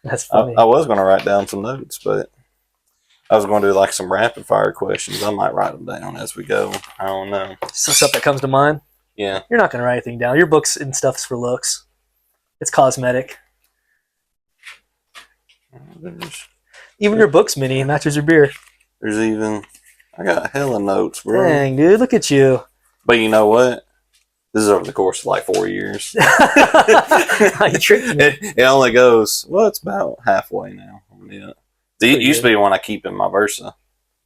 That's funny. I was going to write down some notes, but I was going to do like some rapid fire questions. I might write them down as we go. I don't know. So stuff that comes to mind. Yeah. You're not going to write anything down. Your books and stuff's for looks. It's cosmetic. Even your book's mini matches your beer. There's even, I got hella notes, bro. Dang, dude, look at you. But you know what? This is over the course of like 4 years. You tricked me. It only goes, well, it's about halfway now. Yeah. It used to be one I keep in my Versa.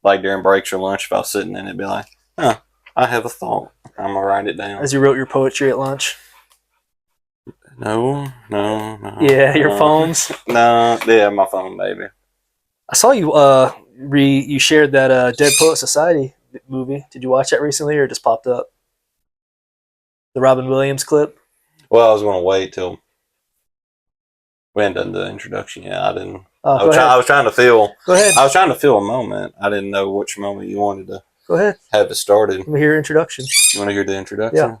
Like during breaks or lunch, if I was sitting in it, it'd be like, huh, I have a thought. I'm going to write it down. As you wrote your poetry at lunch. No. Yeah, your phones. No, yeah, my phone, baby. I saw you you shared that Dead Poet Society movie. Did you watch that recently or it just popped up? The Robin Williams clip? Well, I was going to wait till we hadn't done the introduction yet. I didn't. Oh, I was trying to feel. Go ahead. I was trying to feel a moment. I didn't know which moment you wanted to. Go ahead. Have it started. Let me hear your introduction. You want to hear the introduction? Yeah.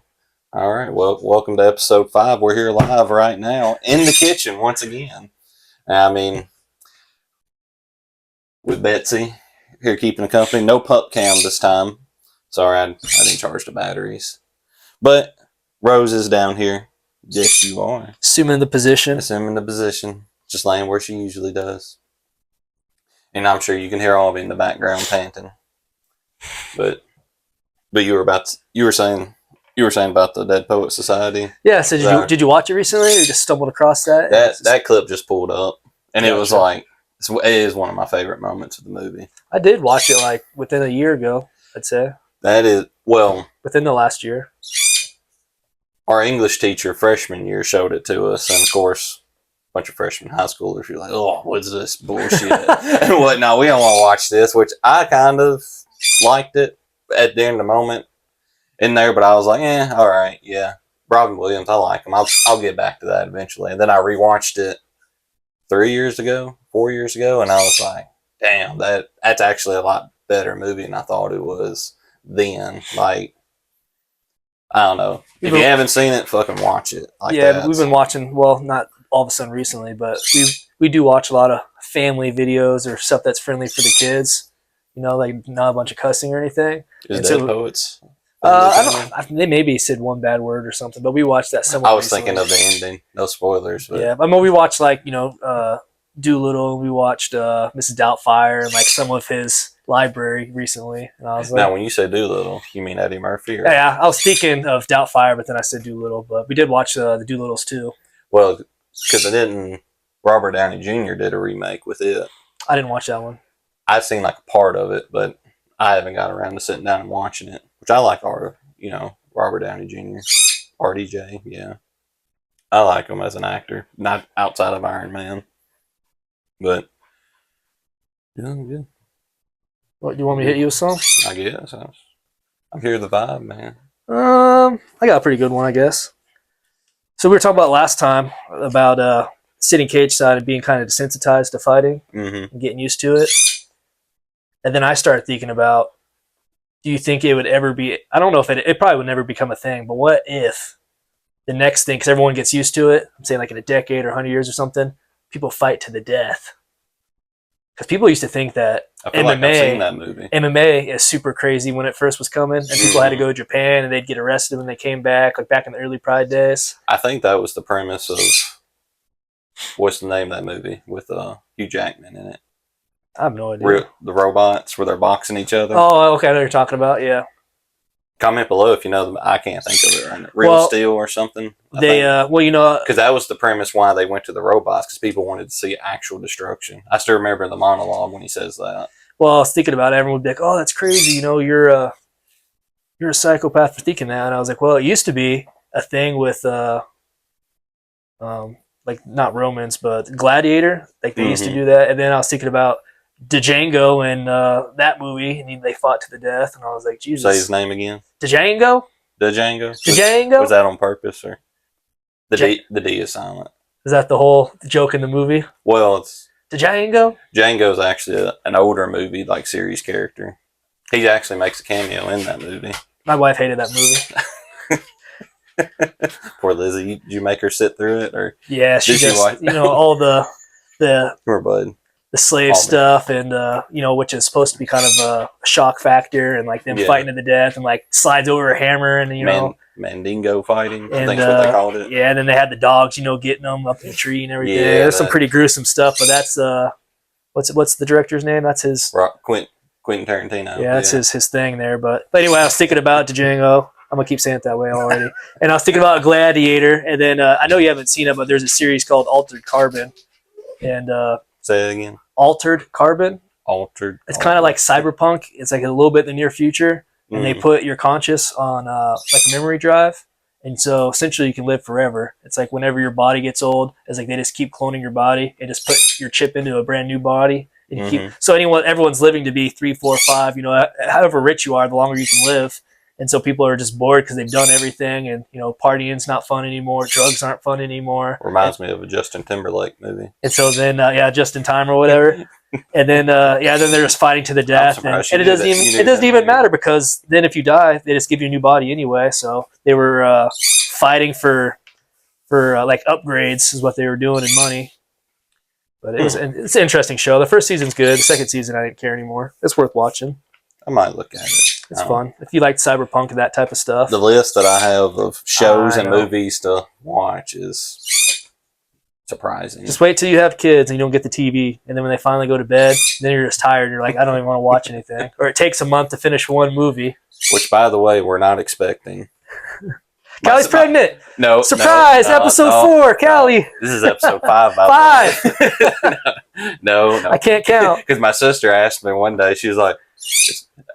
All right. Well, welcome to episode 5. We're here live right now in the kitchen once again. I mean, with Betsy here keeping the company. No pup cam this time. Sorry, I didn't charge the batteries. But Rose is down here. Yes, you are. Assuming the position. Just laying where she usually does. And I'm sure you can hear all of it in the background panting. But you were saying about the Dead Poet Society. Yeah. So did you watch it recently, or you just stumbled across that? That clip just pulled up, and it was like it is one of my favorite moments of the movie. I did watch it like within a year ago. I'd say that is within the last year. Our English teacher freshman year showed it to us, and of course, a bunch of freshman high schoolers were like, "Oh, what's this bullshit?" And whatnot. We don't want to watch this, which I kind of liked it at the end of the moment in there, but I was like, all right, yeah. Robin Williams, I like him. I'll get back to that eventually. And then I rewatched it 4 years ago, and I was like, damn, that's actually a lot better movie than I thought it was then. Like, I don't know. If you haven't seen it, fucking watch it. Yeah, we've been watching, well, not all of a sudden recently, but we do watch a lot of family videos or stuff that's friendly for the kids. You know, like not a bunch of cussing or anything. Is Dead Poets? They maybe said one bad word or something, but we watched that somewhat. I was thinking of the ending. No spoilers. But. Yeah, I mean, we watched like Doolittle. We watched Mrs. Doubtfire and like some of his library recently. And I was like, now, when you say Doolittle, you mean Eddie Murphy? Or? Yeah, I was speaking of Doubtfire, but then I said Doolittle. But we did watch the Doolittles too. Well, because Robert Downey Jr. did a remake with it. I didn't watch that one. I've seen like a part of it, but I haven't got around to sitting down and watching it. Which I like Robert Downey Jr. RDJ, yeah. I like him as an actor, not outside of Iron Man. But yeah, I'm good. What, do you want me to hit you with some? I guess. I'm here the vibe, man. I got a pretty good one, I guess. So we were talking about last time about sitting cage side and being kind of desensitized to fighting and getting used to it. And then I started thinking about, do you think it would ever be, I don't know if it probably would never become a thing, but what if the next thing, because everyone gets used to it, I'm saying like in a decade or 100 years or something, people fight to the death. Because people used to think that MMA is super crazy when it first was coming, and people had to go to Japan and they'd get arrested when they came back, like back in the early Pride days. I think that was the premise of, what's the name of that movie with Hugh Jackman in it? I have no idea. The robots where they're boxing each other. Oh, okay, I know what you're talking about, yeah. Comment below if you know them. I can't think of it right now. Real Steel or something. Because that was the premise why they went to the robots, because people wanted to see actual destruction. I still remember the monologue when he says that. Well, I was thinking about it. Everyone would be like, "Oh, that's crazy! You're a psychopath for thinking that." And I was like, "Well, it used to be a thing with like not Romans, but Gladiator. Like they used to do that." And then I was thinking about Django and that movie, and they fought to the death, and I was like, Jesus. Say his name again. Django? Django? Was that on purpose, or the D is silent? Is that the whole joke in the movie? Well, it's Django? Django's actually an older movie, like series character. He actually makes a cameo in that movie. My wife hated that movie. Poor Lizzie. Did you make her sit through it, or yeah, she just all the the bud. the slave stuff, and which is supposed to be kind of a shock factor, and like them fighting to the death, and like slides over a hammer, and Mandingo fighting. And, I think that's what they called it. Yeah, and then they had the dogs, getting them up in the tree and everything. Yeah, there's some pretty gruesome stuff, but that's what's the director's name? That's his Quentin Tarantino. Yeah, that's his thing there. But anyway, I was thinking about Django. I'm gonna keep saying it that way already. And I was thinking about Gladiator, and then I know you haven't seen it, but there's a series called Altered Carbon, and say it again. Altered Carbon. It's kind of like cyberpunk. It's like a little bit in the near future, and they put your conscious on like a memory drive, and so essentially you can live forever. It's like whenever your body gets old, it's like they just keep cloning your body and just put your chip into a brand new body. And you keep, so everyone's living to be 3, 4, 5. However rich you are, the longer you can live. And so people are just bored because they've done everything, and partying's not fun anymore. Drugs aren't fun anymore. Reminds me of a Justin Timberlake movie. And so then, Just in Time or whatever. And then, then they're just fighting to the death, and it doesn't even matter, because then if you die, they just give you a new body anyway. So they were fighting for like upgrades is what they were doing, and money. But it's an interesting show. The first season's good. The second season, I didn't care anymore. It's worth watching. I might look at it. It's fun. If you like cyberpunk and that type of stuff. The list that I have of shows and movies to watch is surprising. Just wait till you have kids and you don't get the TV. And then when they finally go to bed, then you're just tired. You're like, I don't even want to watch anything. Or it takes a month to finish one movie. Which, by the way, we're not expecting. Callie's pregnant. No. Surprise! Episode 4, Callie. This is episode 5, by the way. No. I can't count. Because my sister asked me one day, she was like,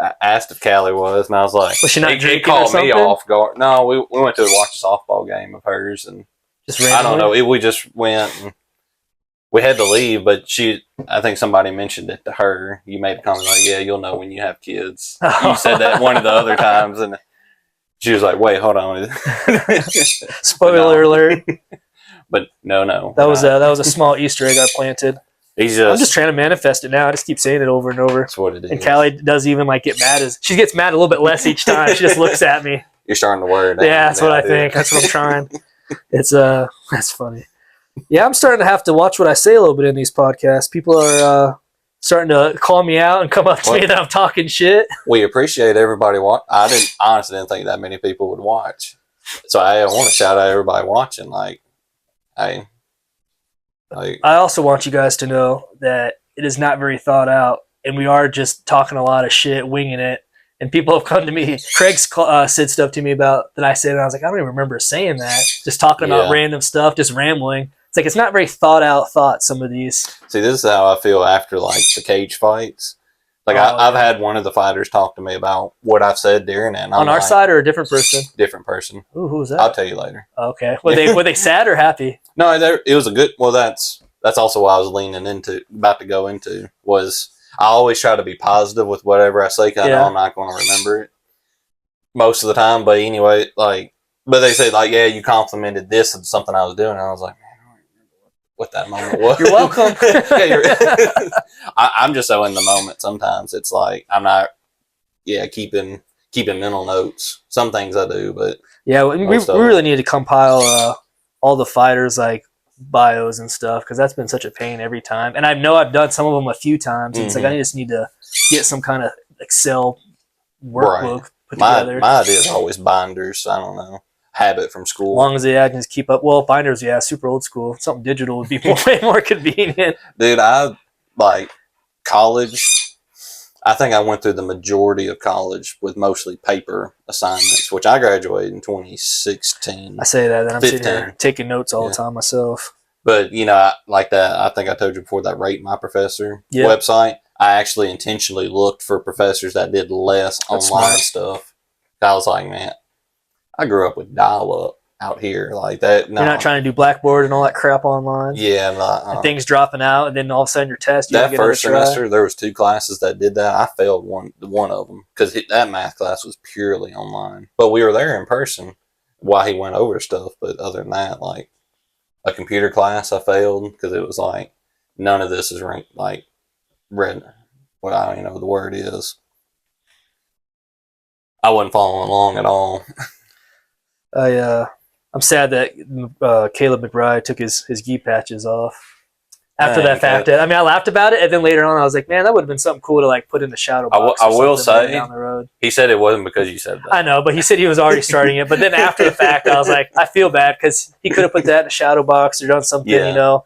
I asked if Callie was, and I was like, was she not drinking? It called me off guard. No, we went to watch a softball game of hers, and just randomly? I don't know. We just went, and we had to leave, but I think somebody mentioned it to her. You made a comment like, yeah, you'll know when you have kids. You said that one of the other times, and she was like, wait, hold on. Spoiler alert. But no. That was a small Easter egg I planted. I'm just trying to manifest it now. I just keep saying it over and over. That's what it is. And Callie doesn't even get mad. She gets mad a little bit less each time. She just looks at me. You're starting to worry now. Yeah, that's what I think. That's what I'm trying. That's funny. Yeah, I'm starting to have to watch what I say a little bit in these podcasts. People are starting to call me out and come up to me that I'm talking shit. We appreciate everybody watching. I honestly didn't think that many people would watch. So I want to shout out everybody watching. I also want you guys to know that it is not very thought out, and we are just talking a lot of shit, winging it. And people have come to me. Craig's said stuff to me about that I said, and I was like, I don't even remember saying that. Just talking about random stuff, just rambling. It's like it's not very thought out thoughts, some of these. See, this is how I feel after the cage fights. I've had one of the fighters talk to me about what I've said during it. On our side or a different person? Different person. Ooh, who was that? I'll tell you later. Okay. Were they sad or happy? No, it was a good. Well, that's also what I was about to go into. Was I always try to be positive with whatever I say, because I know I'm not going to remember it most of the time. But anyway, but they say yeah, you complimented this and something I was doing, and I was like, man, I don't remember what that moment was. You're welcome. I'm just so in the moment. Sometimes it's like I'm not, keeping mental notes. Some things I do, but we really need to compile all the fighters bios and stuff, because that's been such a pain every time. And I know I've done some of them a few times. And it's I just need to get some kind of Excel workbook put together. My idea is always binders. I don't know. Habit from school. As long as I can just keep up. Well, binders, super old school. Something digital would be way more convenient. Dude, I college. I think I went through the majority of college with mostly paper assignments, which I graduated in 2016. I say that, and I'm sitting here taking notes all the time myself. But, like that, I think I told you before, that Rate My Professor website, I actually intentionally looked for professors that did less online stuff. I was like, man, I grew up with dial-up out here like that. No. You're not trying to do Blackboard and all that crap online? Yeah. And things dropping out, and then all of a sudden your test. That first semester, there was 2 classes that did that. I failed one of them because that math class was purely online. But we were there in person while he went over stuff. But other than that, a computer class, I failed because it was none of this is read. Well, I don't even know what the word is. I wasn't following along at all. I'm sad that Caleb McBride took his gi patches off After that fact, I mean, I laughed about it, and then later on, I was like, "Man, that would have been something cool to like put in the shadow box." I will say, down the road. He said it wasn't because you said that. I know, but he said he was already starting it. But then after the fact, I was like, I feel bad because he could have put that in the shadow box or done something, you know,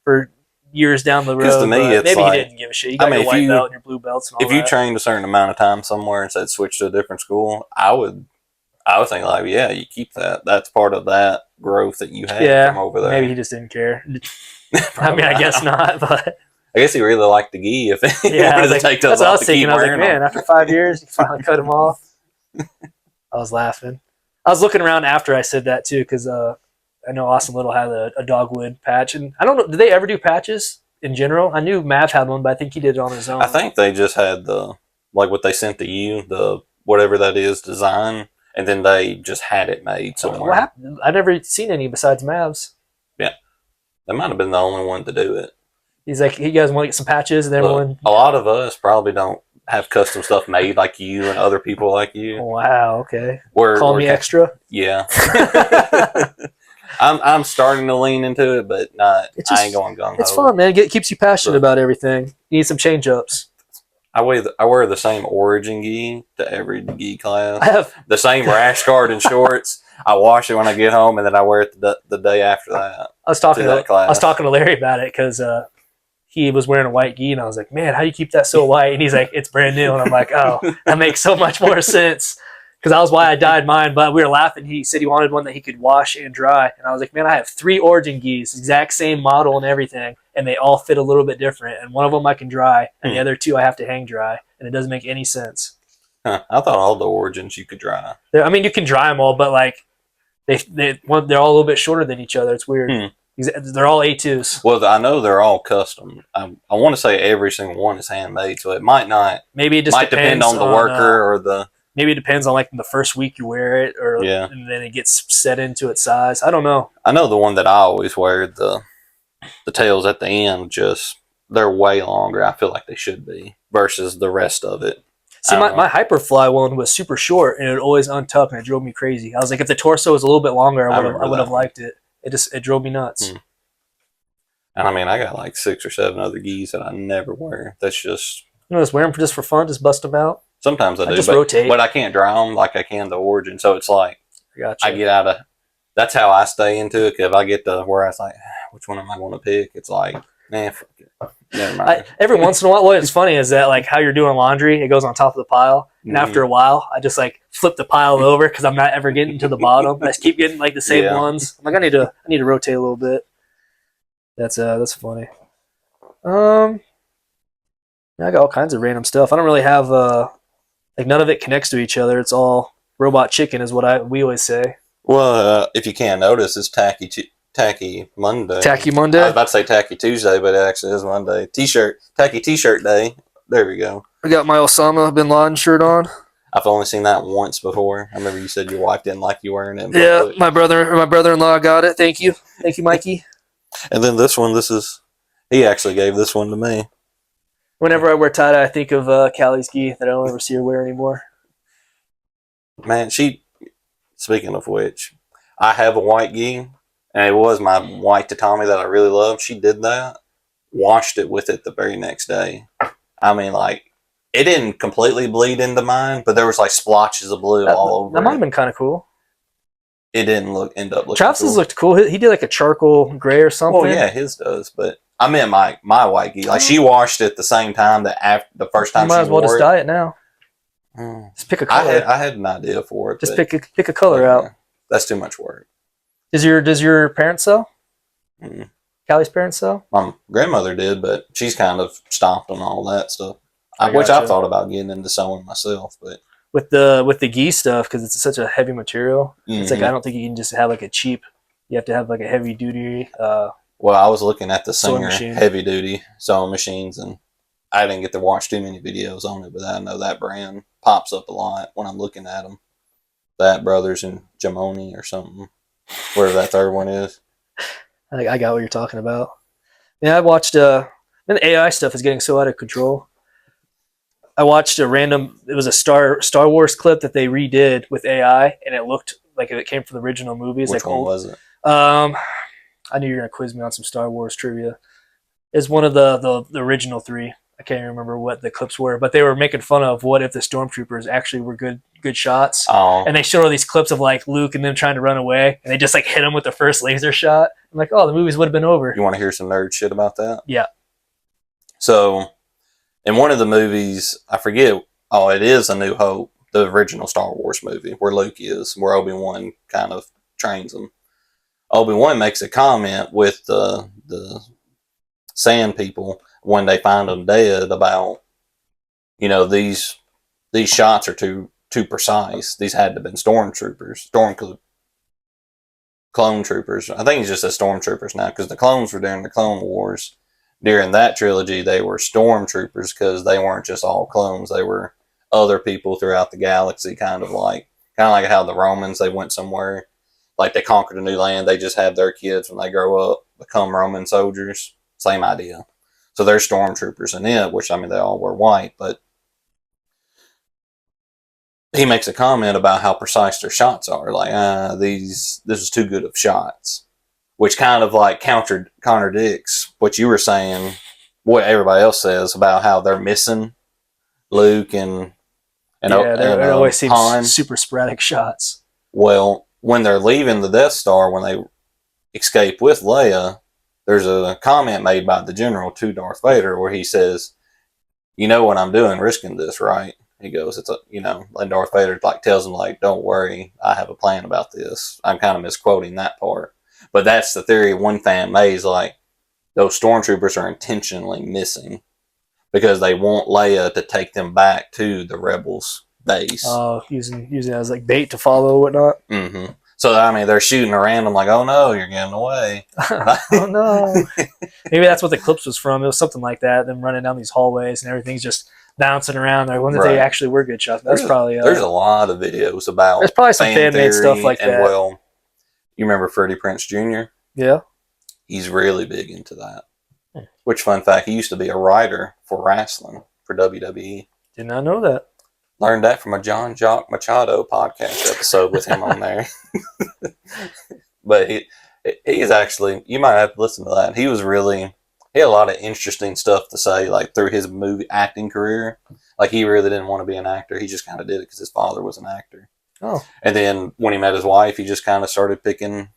for years down the road. Because to me, it's maybe like, he didn't give a shit. You got your white belt and your blue belts and all that. If you trained a certain amount of time somewhere and said switch to a different school, I would think like, yeah, you keep that. That's part of that growth that you had from over there. Maybe he just didn't care. I mean, I guess not, but I guess he really liked the gi. If he wanted to take those that's what off, I was thinking. I was like, man, after 5 years, you finally cut him off. I was laughing. I was looking around after I said that too, because I know Austin Little had a dogwood patch, and I don't know, did they ever do patches in general? I knew Mav had one, but I think he did it on his own. I think they just had what they sent to you, the whatever that is design, and then they just had it made somewhere. What happened? I've never seen any besides Mav's. Yeah, they might have been the only one to do it. He's like, you guys want to get some patches? And everyone. A lot of us probably don't have custom stuff made like you and other people like you. Wow. Okay. Call me extra. Yeah. I'm starting to lean into it, but not. I ain't going gung ho. It's fun, man. It keeps you passionate about everything. You need some change ups. I wear the same origin gi to every gi class. I have the same rash guard and shorts. I wash it when I get home, and then I wear it the day after that. I was talking to Larry about it because he was wearing a white gi, and I was like, man, how do you keep that so white? And he's like, it's brand new. And I'm like, oh, that makes so much more sense. Because that was why I dyed mine. But we were laughing. He said he wanted one that he could wash and dry. And I was like, man, I have 3 origin gis, exact same model and everything. And they all fit a little bit different. And one of them I can dry, and the other 2 I have to hang dry. And it doesn't make any sense. Huh. I thought all the origins you could dry. I mean, you can dry them all, but like they're all a little bit shorter than each other. It's weird. They're all A2s. Well, I know they're all custom. I want to say every single one is handmade, so it might not. Maybe it just might depend on the worker or the. Maybe it depends on like the first week you wear it, or and then it gets set into its size. I don't know. I know the one that I always wear, the tails at the end, they're way longer. I feel like they should be versus the rest of it. See, my Hyperfly one was super short, and it would always untuck, and it drove me crazy. I was like, if the torso was a little bit longer, I would have liked it. It drove me nuts. And I mean, I got like 6 or 7 other gis that I never wear. That's just just wear them just for fun, just bust them out. Sometimes I do, just rotate, but I can't dry them like I can the origin. So it's like I get out of. That's how I stay into it. If I get to where I was like, which one am I going to pick? It's like, man, fuck it. Never mind. Every once in a while, what's funny is that like how you're doing laundry, it goes on top of the pile, and after a while, I just like flip the pile over because I'm not ever getting to the bottom. I just keep getting like the same ones. I'm like, I need to rotate a little bit. That's funny. I got all kinds of random stuff. I don't really have like none of it connects to each other. It's all robot chicken, is what we always say. Well, if you can't notice, it's Tacky Monday. Tacky Monday? I was about to say Tacky Tuesday, but it actually is Monday. Tacky T-shirt day. There we go. I got my Osama bin Laden shirt on. I've only seen that once before. I remember you said your wife didn't like you wearing it. Yeah, my brother-in-law got it. Thank you, Mikey. And then this one, he actually gave this one to me. Whenever I wear tie-dye, I think of Callie's gi that I don't ever see her wear anymore. Man, speaking of which, I have a white gi. And it was my white tatami that I really loved. She did that, washed it with it the very next day. I mean, like, it didn't completely bleed into mine, but there was like splotches of blue all over. That might have been kind of cool. It didn't end up looking Travis's cool. Looked cool. He did like a charcoal gray or something. Well, yeah, his does, but I meant my white gi. Like, she washed it the same time that after the first time she wore it. You might as well just dye it now. Just pick a color. I had an idea for it. Just pick a color out. That's too much work. Does your parents sew? Mm. Callie's parents sew? My grandmother did, but she's kind of stomped on all that stuff. Which I've thought about getting into sewing myself, but with the gi stuff, because it's such a heavy material, it's like I don't think you can just have like a cheap. You have to have like a heavy duty. Well, I was looking at the Singer machine. heavy duty sewing machines, and I didn't get to watch too many videos on it, but I know that brand pops up a lot when I'm looking at them. That Brothers and Jamoni or something. Whatever that third one is. I got what you're talking about. Yeah, I watched the AI stuff is getting so out of control. I watched it was a Star Wars clip that they redid with AI, and it looked like it came from the original movies. Which one was it? I knew you were gonna quiz me on some Star Wars trivia. is one of the original three. I can't even remember what the clips were, but they were making fun of what if the stormtroopers actually were good shots. Oh, And they showed all these clips of like Luke and them trying to run away, and they just like hit him with the first laser shot. I'm like, oh, the movies would have been over. you want to hear some nerd shit about that? Yeah. So, in one of the movies, I forget. Oh, it is A New Hope, the original Star Wars movie, where Luke is, where Obi-Wan kind of trains him. Obi-Wan makes a comment with the Sand people when they find them dead about, these shots are too precise. These had to have been stormtroopers, clone troopers. I think it's just says stormtroopers now because the clones were during the Clone Wars. During that trilogy, they were stormtroopers because they weren't just all clones. They were other people throughout the galaxy, kind of like how the Romans, they went somewhere, like they conquered a new land. They just have their kids when they grow up become Roman soldiers. Same idea. So they're stormtroopers in it, which, I mean, they all wear white, but he makes a comment about how precise their shots are. Like, this is too good of shots, which kind of like contradicts what you were saying, what everybody else says about how they're missing Luke and It always seems Han. super sporadic shots. Well, when they're leaving the Death Star, when they escape with Leia, there's a comment made by the general to Darth Vader where he says, "You know what I'm doing, risking this, right?" He goes, and Darth Vader like tells him, like, "Don't worry, I have a plan about this." I'm kind of misquoting that part, but that's the theory one fan made, is like those stormtroopers are intentionally missing because they want Leia to take them back to the rebels' base. Using it as like bait to follow or whatnot. Mm-hmm. So, I mean, they're shooting around them like, oh no, you're getting away. Oh no. Maybe that's what the clips was from. It was something like that. Them running down these hallways and everything's just bouncing around. I wonder if they actually were good shots. That's probably there's a lot of videos about. There's probably some fan-made stuff like that. Well, you remember Freddie Prinze Jr.? Yeah. He's really big into that. Which, fun fact, he used to be a writer for wrestling for WWE. Did not know that. Learned that from a John Jock Machado podcast episode with him on there. But he is actually, you might have to listen to that. He had a lot of interesting stuff to say, like through his movie acting career. Like he really didn't want to be an actor. He just kind of did it because his father was an actor. Oh. And then when he met his wife, he just kind of started picking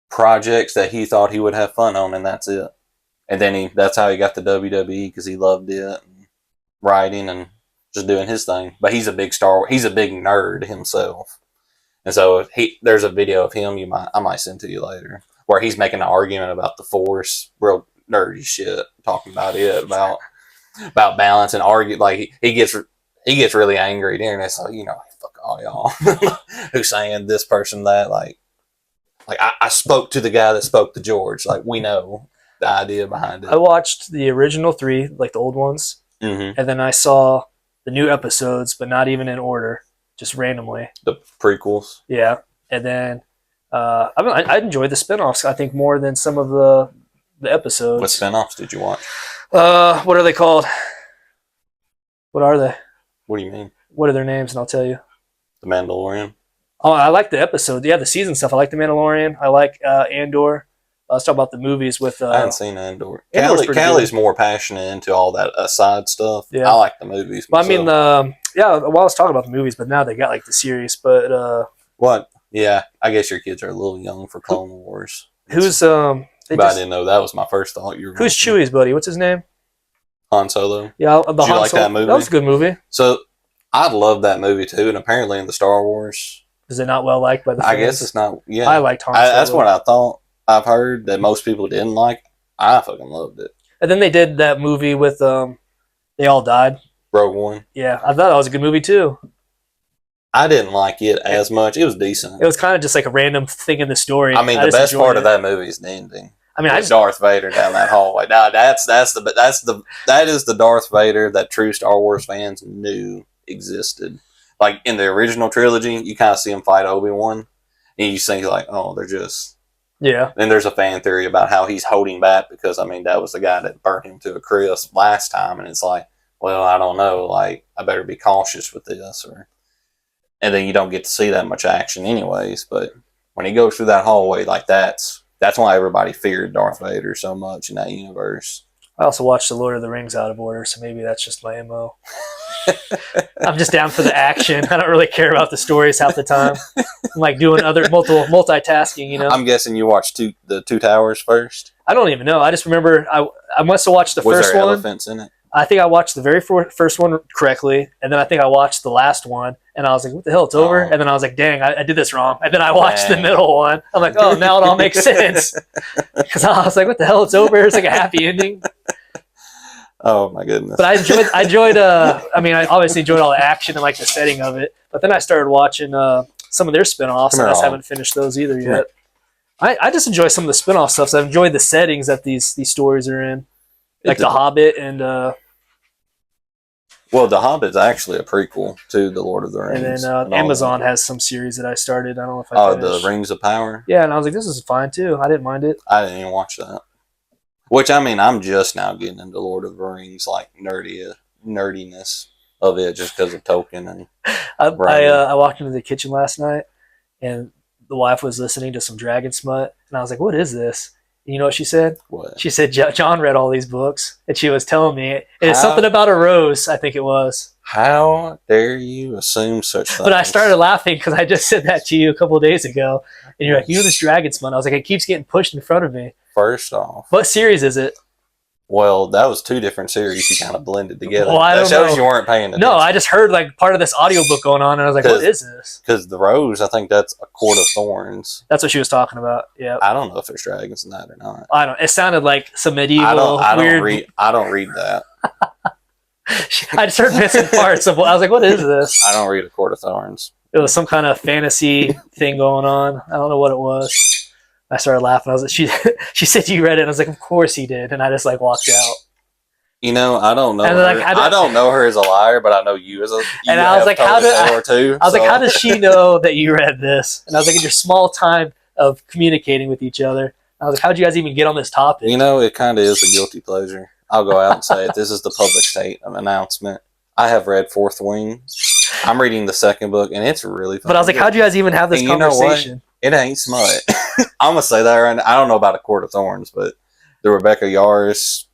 projects that he thought he would have fun on, and that's it. And then that's how he got the WWE, because he loved it, and writing and just doing his thing. But he's a big he's a big nerd himself. And so there's a video of him I might send to you later, where he's making an argument about the Force, real nerdy shit, talking about it, about balance, and argue, like he gets really angry there, and it's like, fuck all y'all who's saying this person that, like I spoke to the guy that spoke to George, like we know the idea behind it. I watched the original 3, like the old ones, and then I saw the new episodes, but not even in order, just randomly. The prequels. Yeah, and then I enjoyed the spinoffs. I think more than some of the episodes. What spinoffs did you watch? What are they called? What are they? What do you mean? What are their names? And I'll tell you. The Mandalorian. Oh, I like the episode. Yeah, the season stuff. I like the Mandalorian. I like Andor. Let's talk about the movies with. I haven't seen Andor. Callie's more passionate into all that side stuff. Yeah. I like the movies. Well, I mean, well, I was talking about the movies, but now they got like the series. But what? Yeah, I guess your kids are a little young for Clone Wars. Who's I didn't know that was my first thought. Who's Chewie's buddy? What's his name? Han Solo. Yeah, Did you like that movie? That was a good movie. So I love that movie too, and apparently in the Star Wars, is it not well liked by the fans? I guess it's not. Yeah, I liked Han Solo. That's what I thought. I've heard that most people didn't like. I fucking loved it. And then they did that movie with they all died. Rogue One. Yeah, I thought that was a good movie too. I didn't like it as much. It was decent. It was kind of just like a random thing in the story. I mean, the best part of that movie is the ending. I mean, Darth Vader down that hallway. Now that is the Darth Vader that true Star Wars fans knew existed. Like in the original trilogy, you kind of see him fight Obi-Wan, and you think like, oh, they're just. Yeah. Then there's a fan theory about how he's holding back because, I mean, that was the guy that burnt him to a crisp last time. And it's like, well, I don't know. Like, I better be cautious with this. And then you don't get to see that much action anyways. But when he goes through that hallway, like, that's That's why everybody feared Darth Vader so much in that universe. I also watched The Lord of the Rings out of order, so maybe that's just my MO. I'm just down for the action. I don't really care about the stories half the time. I'm like doing other multitasking, you know. I'm guessing you watched the Two Towers first. I don't even know. I just remember I must have watched the Was first there one. elephants in it? I think I watched the very first one correctly, and then I think I watched the last one, and I was like, what the hell, it's over? And then I was like, dang, I did this wrong. And then I watched the middle one. I'm like, oh, now it all makes sense. Because I was like, what the hell, it's over? It's like a happy ending. Oh, my goodness. But I enjoyed I obviously enjoyed all the action and like the setting of it, but then I started watching some of their spinoffs, and I just haven't finished those either yet. I just enjoy some of the spinoff stuff, so I've enjoyed the settings that these stories are in. Like The Hobbit and... Well, The Hobbit's actually a prequel to The Lord of the Rings. And then Amazon has some series that I started. I don't know if I finished. The Rings of Power? Yeah, and I was like, this is fine too. I didn't mind it. I didn't even watch that. Which, I mean, I'm just now getting into Lord of the Rings, like nerdiness of it just because of Tolkien. And I walked into the kitchen last night, and the wife was listening to some Dragon Smut, and I was like, what is this? And you know what she said? What? She said, John read all these books, and she was telling me it's something about a rose, I think it was. How dare you assume such things? But I started laughing because I just said that to you a couple of days ago, and you're like, you know this Dragon Smut? I was like, it keeps getting pushed in front of me. First off. What series is it? Well, that was two different series you kind of blended together. Well, that shows you weren't paying attention. No, I just heard like part of this audiobook going on, and I was like, what is this? Because the rose, I think that's a Court of Thorns. That's what she was talking about, yeah. I don't know if there's dragons in that or not. I don't. It sounded like some medieval weird... I don't read that. I just heard missing parts of... I was like, what is this? I don't read A Court of Thorns. It was some kind of fantasy thing going on. I don't know what it was. I started laughing. I was like, she said you read it, and I was like, of course he did, and I just like walked out. You know, I don't know her. Like, I don't know her as a liar, but I know you as a. And I was like, how does she know that you read this? And I was like, in your small time of communicating with each other, I was like, how'd you guys even get on this topic? You know, it kind of is a guilty pleasure. I'll go out and say it. This is the public state announcement. I have read Fourth Wing. I'm reading the second book, and it's really fun. But I was like, how'd you guys even have this conversation? It ain't smut. I'm going to say that right now. I don't know about A Court of Thorns, but the Rebecca Yarros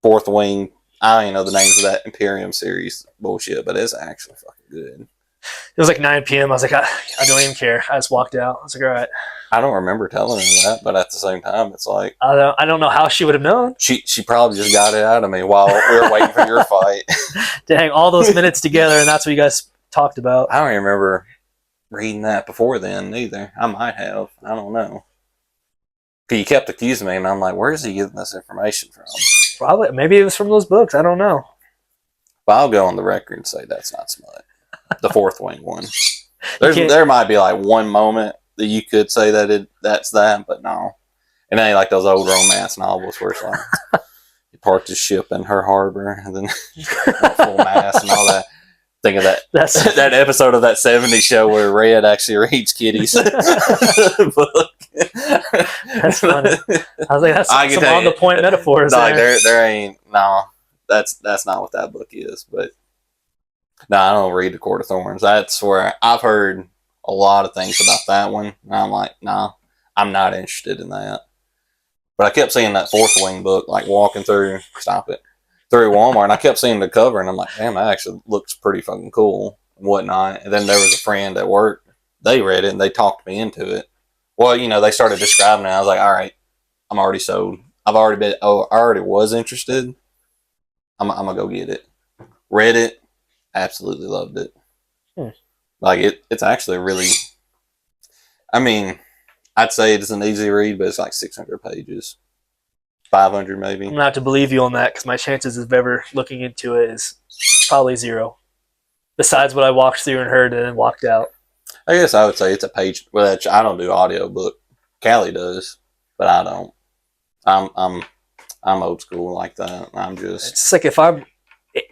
Fourth Wing, I don't even know the names of that Imperium series bullshit, but it's actually fucking good. It was like 9 p.m. I was like, I don't even care. I just walked out. I was like, all right. I don't remember telling her that, but at the same time, it's like... I don't know how she would have known. She probably just got it out of me while we were waiting for your fight. Dang, all those minutes together, and that's what you guys talked about. I don't even remember reading that before then, either. I might have. I don't know. Because you kept accusing me, and I'm like, where is he getting this information from? Probably. Maybe it was from those books. I don't know. But I'll go on the record and say that's not smut. The Fourth Wing one. There might be like one moment that you could say that's that, but no. It ain't like those old romance novels where it's like he parked his ship in her harbor and then full mast and all that. Think of that that episode of that 70s show where Red actually reads Kitty's book. That's funny. I was like, that's some on the point metaphors. Like there ain't that's not what that book is. But no, I don't read The Court of Thorns. That's where I've heard a lot of things about that one. And I'm like, nah, I'm not interested in that. But I kept seeing that Fourth Wing book, like walking through Walmart, and I kept seeing the cover, and I'm like, damn, that actually looks pretty fucking cool and whatnot. And then there was a friend at work, they read it, and they talked me into it. Well, you know, they started describing it, and I was like, all right, I'm already sold. I already was interested. I'm going to go get it. Read it, absolutely loved it. Like, it's actually really, I mean, I'd say it's an easy read, but it's like 600 pages. 500 maybe. I'm going to have to believe you on that because my chances of ever looking into it is probably zero. Besides what I walked through and heard and then walked out. I guess I would say it's a page. Well, I don't do audiobook. Callie does, but I don't. I'm old school like that. It's like if I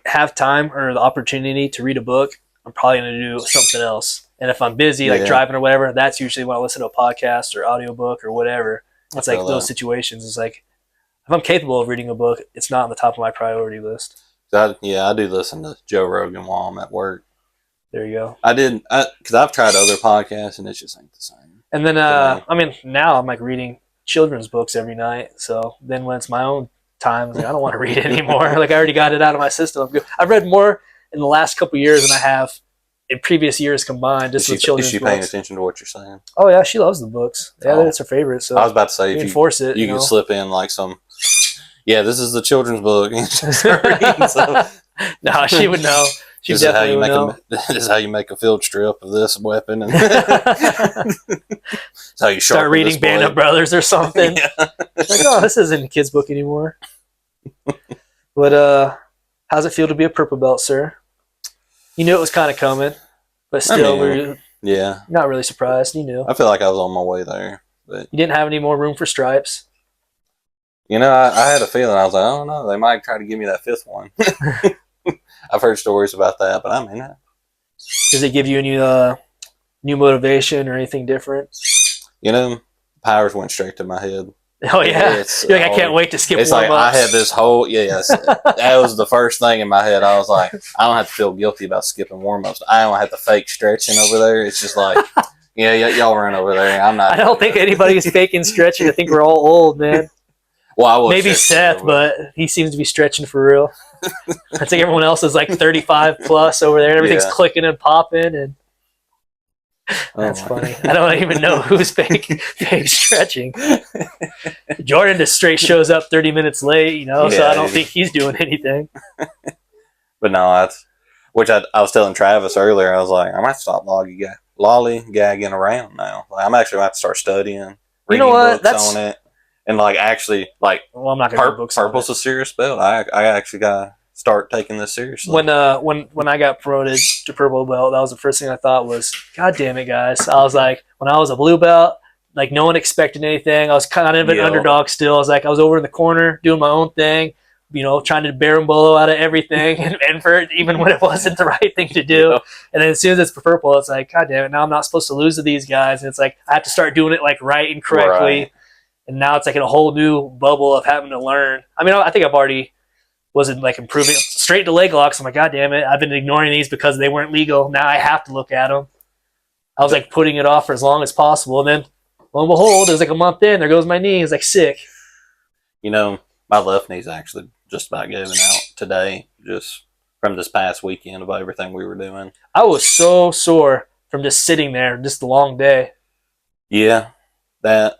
have time or the opportunity to read a book, I'm probably going to do something else. And if I'm busy, like driving or whatever, that's usually when I listen to a podcast or audiobook or whatever. It's like those situations. It's like, if I'm capable of reading a book, it's not on the top of my priority list. I do listen to Joe Rogan while I'm at work. There you go. Because I've tried other podcasts and it just ain't the same. And then, now I'm like reading children's books every night. So then when it's my own time, like, I don't want to read it anymore. Like I already got it out of my system. I've read more in the last couple of years than I have in previous years combined, just with children's books. Is she paying attention to what you're saying? Oh yeah, she loves the books. Yeah, that's her favorite. So I was about to say, if you enforce it, you can slip in like some. Yeah, this is the children's book. No, she would know. She definitely would know. This is how you make a field strip of this weapon, and that's how you start reading Band of Brothers or something. Yeah. Like, oh, this isn't a kid's book anymore. But how's it feel to be a purple belt, sir? You knew it was kind of coming, but still, we're not really surprised. You knew. I feel like I was on my way there, but you didn't have any more room for stripes. You know, I had a feeling. I was like, I don't know. They might try to give me that 5th one. I've heard stories about that, but I mean, does it give you any new motivation or anything different? You know, powers went straight to my head. Oh yeah, you're like, I can't wait to skip. It's like I had this whole that was the first thing in my head. I was like, I don't have to feel guilty about skipping warm-ups. I don't have to fake stretching over there. It's just like, y'all run over there. I'm not. I don't think anybody's faking stretching. I think we're all old, man. Well, I was maybe Seth, but he seems to be stretching for real. I think everyone else is like 35 plus over there. Everything's clicking and popping, and that's funny. I don't even know who's fake stretching. Jordan just straight shows up 30 minutes late, so I don't think he's doing anything. But no, which I was telling Travis earlier. I was like, I might stop lollygagging around now. Like, I'm actually going to have to start studying, reading books on it. And actually, well, I'm not gonna read books. Purple's a serious belt. I actually gotta start taking this seriously. When I got promoted to purple belt, that was the first thing I thought was, God damn it, guys! I was like, when I was a blue belt, like no one expected anything. I was kind of an underdog still. I was like, I was over in the corner doing my own thing, trying to berimbolo out of everything, and for even when it wasn't the right thing to do. Yeah. And then as soon as it's for purple, it's like, God damn it! Now I'm not supposed to lose to these guys, and it's like I have to start doing it right and correctly. Right. And now it's like in a whole new bubble of having to learn. I mean, I think I've already wasn't improving straight to leg locks. I'm like, God damn it. I've been ignoring these because they weren't legal. Now I have to look at them. I was putting it off for as long as possible. And then lo and behold, it was a month in. There goes my knee. It's sick. My left knee's actually just about giving out today, just from this past weekend of everything we were doing. I was so sore from just sitting there, just the long day. Yeah, that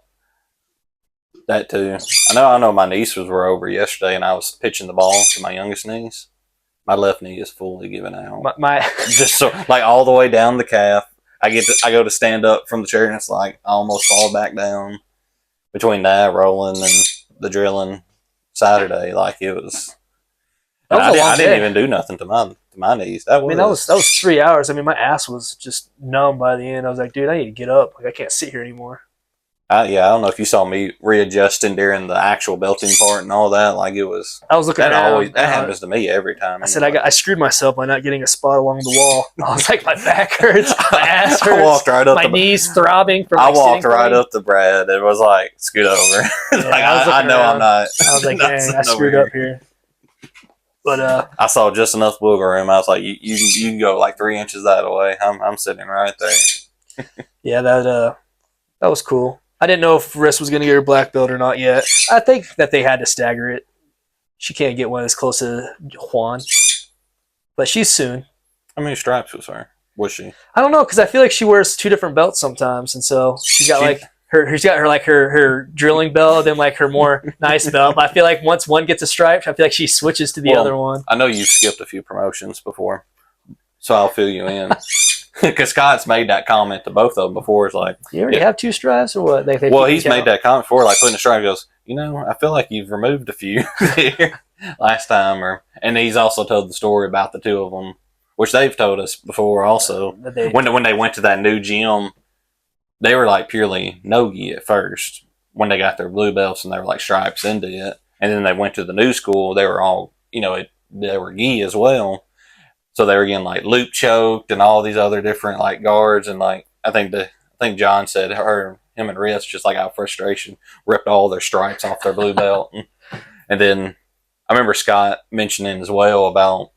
too. I know my nieces were over yesterday, and I was pitching the ball to my youngest niece. My left knee is fully giving out. Just so all the way down the calf. I go to stand up from the chair, and it's like I almost fall back down. Between that rolling and the drilling Saturday, it was. I didn't even do nothing to my knees. That was 3 hours. I mean, my ass was just numb by the end. I was like, dude, I need to get up. I can't sit here anymore. I don't know if you saw me readjusting during the actual belting part and all that. It was. I was looking around. That happens to me every time. I said I screwed myself by not getting a spot along the wall. I was like, my back hurts, my ass hurts, I walked right up my knees throbbing from. I walked right up to Brad. It was like, scoot over. Yeah, I know around. I'm not. I was like, dang, I screwed up here. But I saw just enough booger room. I was like, you can go 3 inches that way. I'm sitting right there. Yeah, that was cool. I didn't know if Riss was going to get her black belt or not yet. I think that they had to stagger it. She can't get one as close to Juan. But she's soon. How many stripes was she? I don't know, because I feel like she wears 2 different belts sometimes. And so she's got her drilling belt, then her more nice belt. But I feel like once one gets a stripe, I feel like she switches to the other one. I know you've skipped a few promotions before, so I'll fill you in. Because Scott's made that comment to both of them before. It's like, you already have 2 stripes or what? He's made that comment before, putting a stripe. He goes, I feel like you've removed a few here last time. And he's also told the story about the 2 of them, which they've told us before also. When they went to that new gym, they were purely no-gi at first when they got their blue belts and they were stripes into it. And then they went to the new school. They were all, they were gi as well. So they were getting loop choked and all these other different guards, and I think John said him and Riss just out of frustration ripped all their stripes off their blue belt, and then I remember Scott mentioning as well about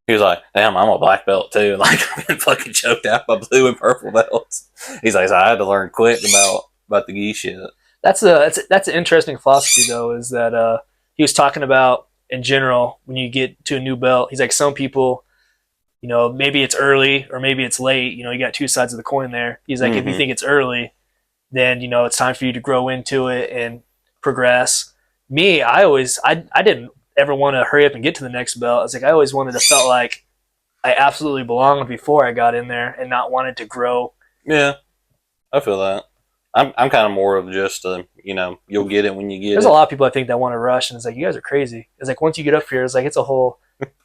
he was like, "Damn, I'm a black belt too. I've been fucking choked out by blue and purple belts." He's like, "So I had to learn quick about the gi shit." That's an interesting philosophy though. Is that he was talking about in general when you get to a new belt. He's like some people, maybe it's early or maybe it's late. You got two sides of the coin there. He's like, if you think it's early, then it's time for you to grow into it and progress. Me, I didn't ever want to hurry up and get to the next belt. I was like, I always wanted to felt like I absolutely belonged before I got in there and not wanted to grow. Yeah, I feel that. I'm kind of more of just you'll get it when you get it. There's a lot of people I think that want to rush, and it's like, you guys are crazy. It's like once you get up here, it's like it's a whole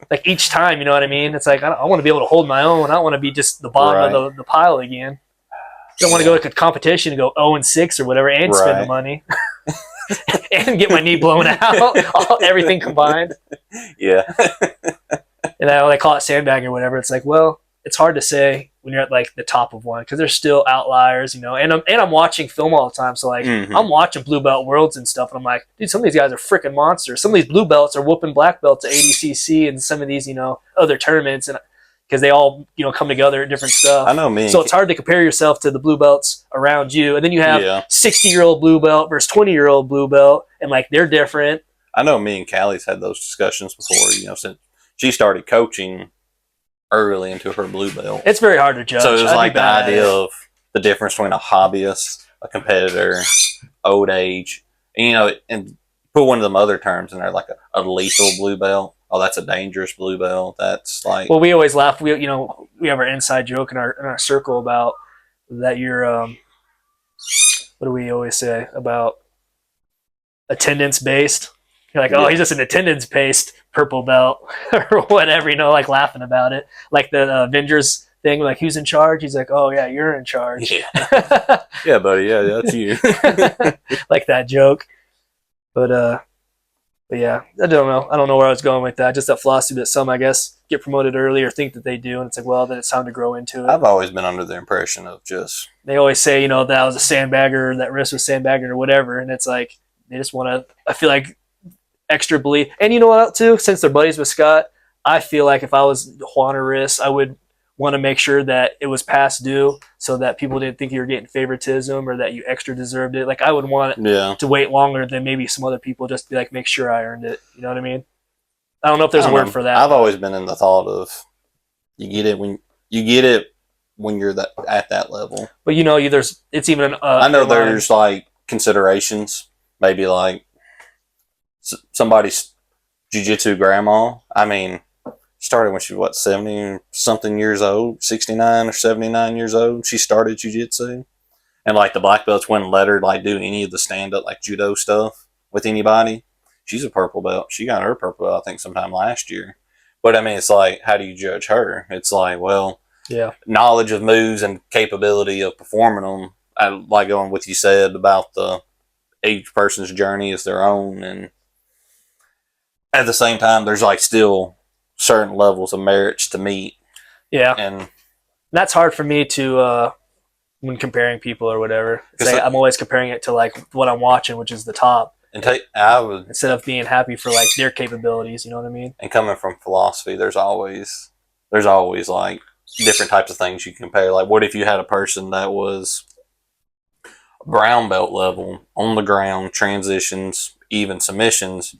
like each time, you know what I mean? It's like I want to be able to hold my own. I don't want to be just the bottom of the pile again. I don't want to go to a competition and go 0-6 or whatever and spend the money and get my knee blown out, everything combined. Yeah. And they call it sandbagging or whatever. It's like, well, it's hard to say when you're at like the top of one because there's still outliers, and I'm watching film all the time. So like I'm watching blue belt worlds and stuff, and I'm like, dude, some of these guys are freaking monsters. Some of these blue belts are whooping black belts at ADCC and some of these other tournaments, and because they all come together at different stuff. I know me. So it's hard to compare yourself to the blue belts around you, and then you have 60-year-old blue belt versus 20-year-old blue belt, and like they're different. I know me and Callie's had those discussions before. Since she started coaching early into her blue belt. It's very hard to judge. So it was like the idea of the difference between a hobbyist, a competitor, old age, and put one of them other terms in there, like a lethal blue belt. Oh, that's a dangerous blue belt. That's like. Well, we always laugh. We have our inside joke in our circle about that. You're what do we always say about attendance based? You're like, oh, he's just an attendance-based purple belt or whatever, like laughing about it. Like the Avengers thing, like, who's in charge? He's like, oh, yeah, you're in charge. Yeah, yeah, buddy, yeah, that's you. Like that joke. But yeah, I don't know. I don't know where I was going with that. Just that philosophy that some, I guess, get promoted early or think that they do. And it's like, well, then it's time to grow into it. I've always been under the impression of just... They always say, that was a sandbagger, that wrist was sandbagger or whatever. And it's like, they just want to... I feel like extra belief. And you know what, too? Since they're buddies with Scott, I feel like if I was Juan or Riss, I would want to make sure that it was past due so that people didn't think you were getting favoritism or that you extra deserved it. Like, I would want it to wait longer than maybe some other people just to be like, make sure I earned it. You know what I mean? I don't know if there's a word for that. I've always been in the thought of you get it when you're at that level. But there's it's even I know there's like considerations, maybe like somebody's jiu-jitsu grandma. I mean, started when she was 70-something years old, 69 or 79 years old. She started jiu-jitsu, and like the black belts wouldn't let her like do any of the stand-up like judo stuff with anybody. She's a purple belt. She got her purple belt, I think, sometime last year. But I mean, it's like, how do you judge her? It's like, well, knowledge of moves and capability of performing them. I like going with you said about each person's journey is their own, and at the same time, there's like still certain levels of merits to meet. Yeah, and that's hard for me to when comparing people or whatever. It's like I'm always comparing it to like what I'm watching, which is the top. And instead of being happy for like their capabilities, you know what I mean? And coming from philosophy, there's always like different types of things you can compare. Like, what if you had a person that was brown belt level on the ground, transitions, even submissions,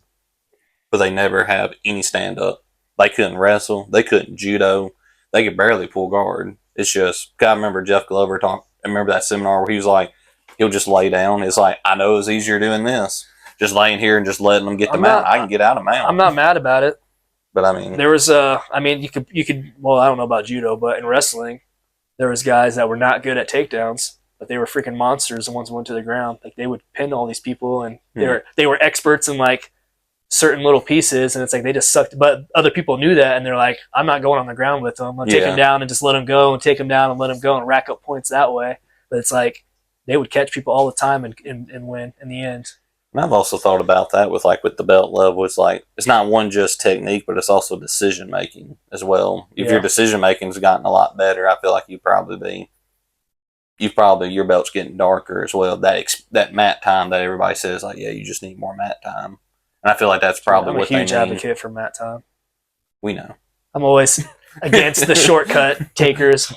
but they never have any stand up. They couldn't wrestle, they couldn't judo, they could barely pull guard. It's just, I remember Jeff Glover remember that seminar where he was like, he'll just lay down. It's like, I know it's easier doing this. Just laying here and just letting them get the mount. I can get out of mount. I'm not mad about it. But I mean, there was you could well, I don't know about judo, but in wrestling, there was guys that were not good at takedowns, but they were freaking monsters. The ones who went to the ground, like they would pin all these people, and they were experts in like certain little pieces, and it's like they just sucked. But other people knew that, and they're like, I'm not going on the ground with them. I'll take them down and just let them go, and take them down and let them go, and rack up points that way. But it's like they would catch people all the time and win in the end. And I've also thought about that with the belt level. It's like, it's not one just technique, but it's also decision making as well. If your decision making's gotten a lot better, I feel like your belt's getting darker as well. That mat time that everybody says, like, yeah, you just need more mat time. And I feel like that's probably what they need. I'm a huge advocate for mat time. We know. I'm always against the shortcut takers.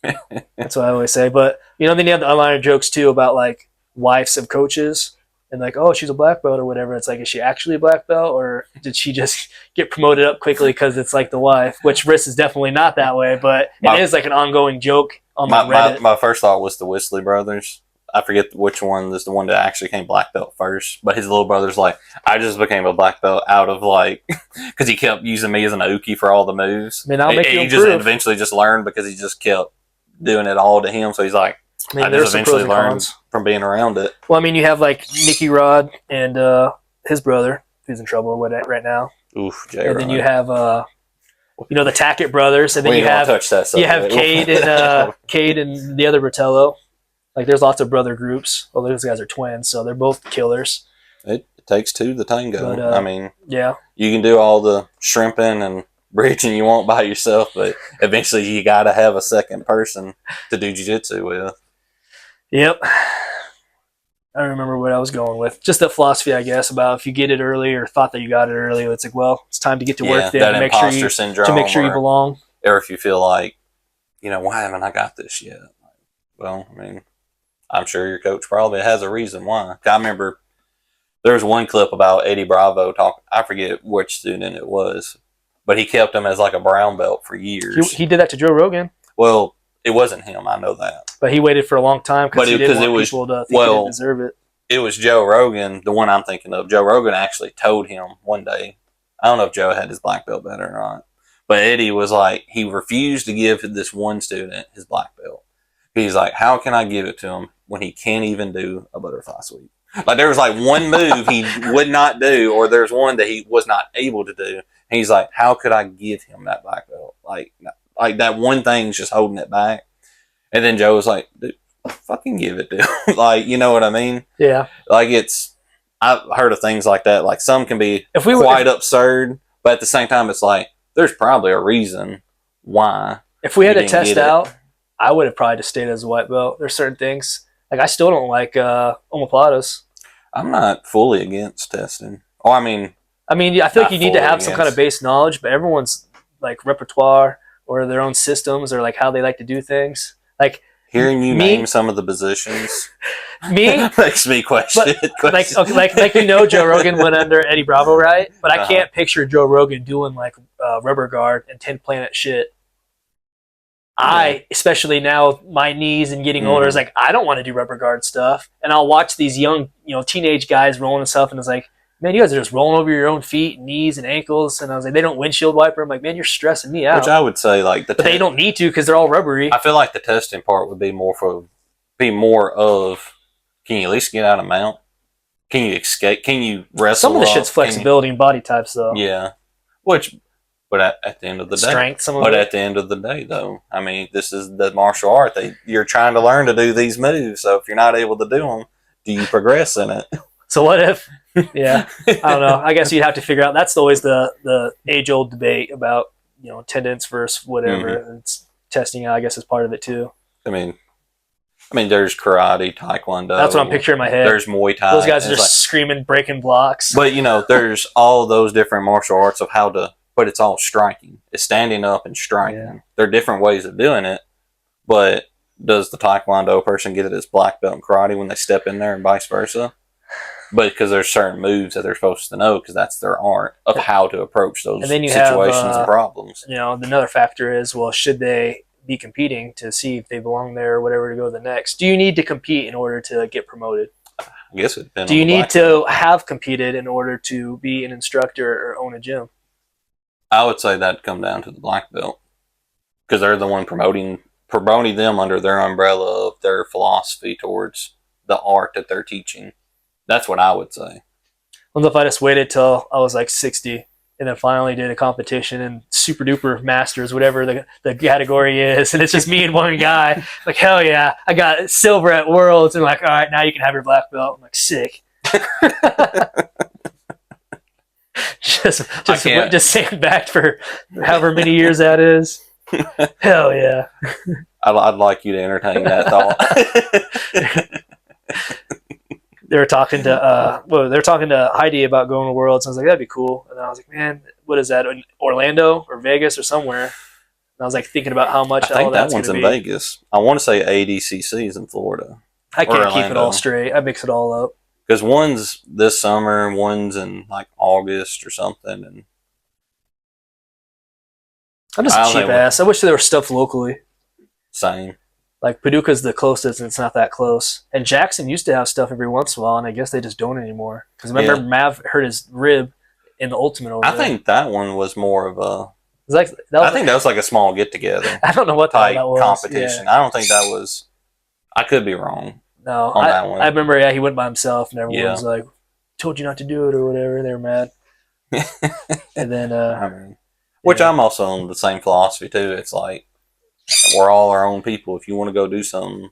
That's what I always say. But then you have the online jokes too about like wives of coaches. And like, oh, she's a black belt or whatever. It's like, is she actually a black belt, or did she just get promoted up quickly because it's like the wife? Which Riss is definitely not that way, but it is like an ongoing joke on Reddit. My first thought was the Whistler brothers. I forget which one is the one that actually came black belt first, but his little brother's like, I just became a black belt out of like, because he kept using me as an Uki for all the moves. I mean, I'll make you he improve. just eventually just learned because he just kept doing it all to him. So he's like, I mean, I just eventually learned from being around it. Well, I mean, you have like Nicky Rod and his brother, who's in trouble with it right now. Oof, J-Rod. And then you have the Tackett brothers, and then you have Cade and Cade and the other Bertello. Like, there's lots of brother groups. Well, those guys are twins, so they're both killers. It takes two to tango. But, I mean, yeah, you can do all the shrimping and bridging you want by yourself, but eventually you got to have a second person to do jiu-jitsu with. Yep. I don't remember what I was going with. Just that philosophy, I guess, about if you get it early or thought that you got it early, it's like, well, it's time to get to work there to make sure you belong. Or if you feel like, why haven't I got this yet? Well, I mean, I'm sure your coach probably has a reason why. I remember there was one clip about Eddie Bravo talking. I forget which student it was, but he kept him as like a brown belt for years. He did that to Joe Rogan. Well, it wasn't him. I know that. But he waited for a long time because he didn't want people to think he didn't deserve it. It was Joe Rogan, the one I'm thinking of. Joe Rogan actually told him one day. I don't know if Joe had his black belt better or not. But Eddie was like, he refused to give this one student his black belt. He's like, how can I give it to him when he can't even do a butterfly sweep? Like, there was like one move he would not do, or there's one that he was not able to do. And he's like, how could I give him that black belt? Like that one thing's just holding it back. And then Joe was like, dude, fucking give it to him. Like, you know what I mean? Yeah. Like, I've heard of things like that. Like, some can be quite absurd, but at the same time, it's like, there's probably a reason why. If we had to test out, I would have probably just stayed as a white belt. There's certain things. Like, I still don't like omoplatas. I'm not fully against testing. I mean, I feel like you need to have some kind of base knowledge, but everyone's like repertoire or their own systems or like how they like to do things. Like, hearing you name some of the positions makes me question. Like Joe Rogan went under Eddie Bravo, right? But I can't picture Joe Rogan doing like rubber guard and 10 planet shit. Especially now, my knees and getting older, is like, I don't want to do rubber guard stuff. And I'll watch these young, teenage guys rolling and stuff, and it's like, man, you guys are just rolling over your own feet, knees, and ankles. And I was like, they don't windshield wiper. I'm like, man, you're stressing me out. Which I would say, like, but they don't need to because they're all rubbery. I feel like the testing part would be more of, can you at least get out of mount? Can you escape? Can you wrestle? Some of the shit's flexibility and body types, though. Yeah. But at the end of the day, strength. At the end of the day, though, I mean, this is the martial art. You're trying to learn to do these moves. So if you're not able to do them, do you progress in it? So what if? Yeah, I don't know. I guess you'd have to figure out. That's always the age old debate about tendons versus whatever. Mm-hmm. It's testing out, I guess, is part of it too. I mean, there's karate, taekwondo. That's what I'm picturing in my head. There's Muay Thai. Those guys are just screaming, breaking blocks. But there's all those different martial arts of how to. But it's all striking. It's standing up and striking. Yeah. There are different ways of doing it. But does the taekwondo person get it as black belt in karate when they step in there and vice versa? But because there's certain moves that they're supposed to know because that's their art of how to approach those situations and problems. Another factor is, well, should they be competing to see if they belong there or whatever to go to the next? Do you need to compete in order to get promoted? I guess it depends. Do you need to have competed in order to be an instructor or own a gym? I would say that'd come down to the black belt because they're the one promoting them under their umbrella of their philosophy towards the art that they're teaching. That's what I would say. Well, if I just waited till I was like 60 and then finally did a competition in super duper masters, whatever the category is, and it's just me and one guy, like, hell yeah, I got silver at Worlds, and like, all right, now you can have your black belt. I'm like, sick. just sitting back for however many years that is. Hell yeah. I'd like you to entertain that thought. They were talking to Heidi about going to Worlds. And I was like, that'd be cool. And I was like, man, what is that? In Orlando or Vegas or somewhere? And I was like thinking about how much. I think that one's in Vegas. I want to say ADCC is in Florida. I can't keep it all straight. I mix it all up. Because one's this summer, and one's in like August or something, and I'm just a cheap ass. I wish there was stuff locally. Same. Like Paducah's the closest, and it's not that close. And Jackson used to have stuff every once in a while, and I guess they just don't anymore. Because remember, Mav hurt his rib in the Ultimate over there. I think that one was more of a. I think that was like a small get together. I don't know what type that was. Competition. Yeah. I don't think that was. I could be wrong. No, on that one. I remember. Yeah, he went by himself, and everyone was like, "Told you not to do it" or whatever. They were mad. And then, which I'm also on the same philosophy too. It's like we're all our own people. If you want to go do something,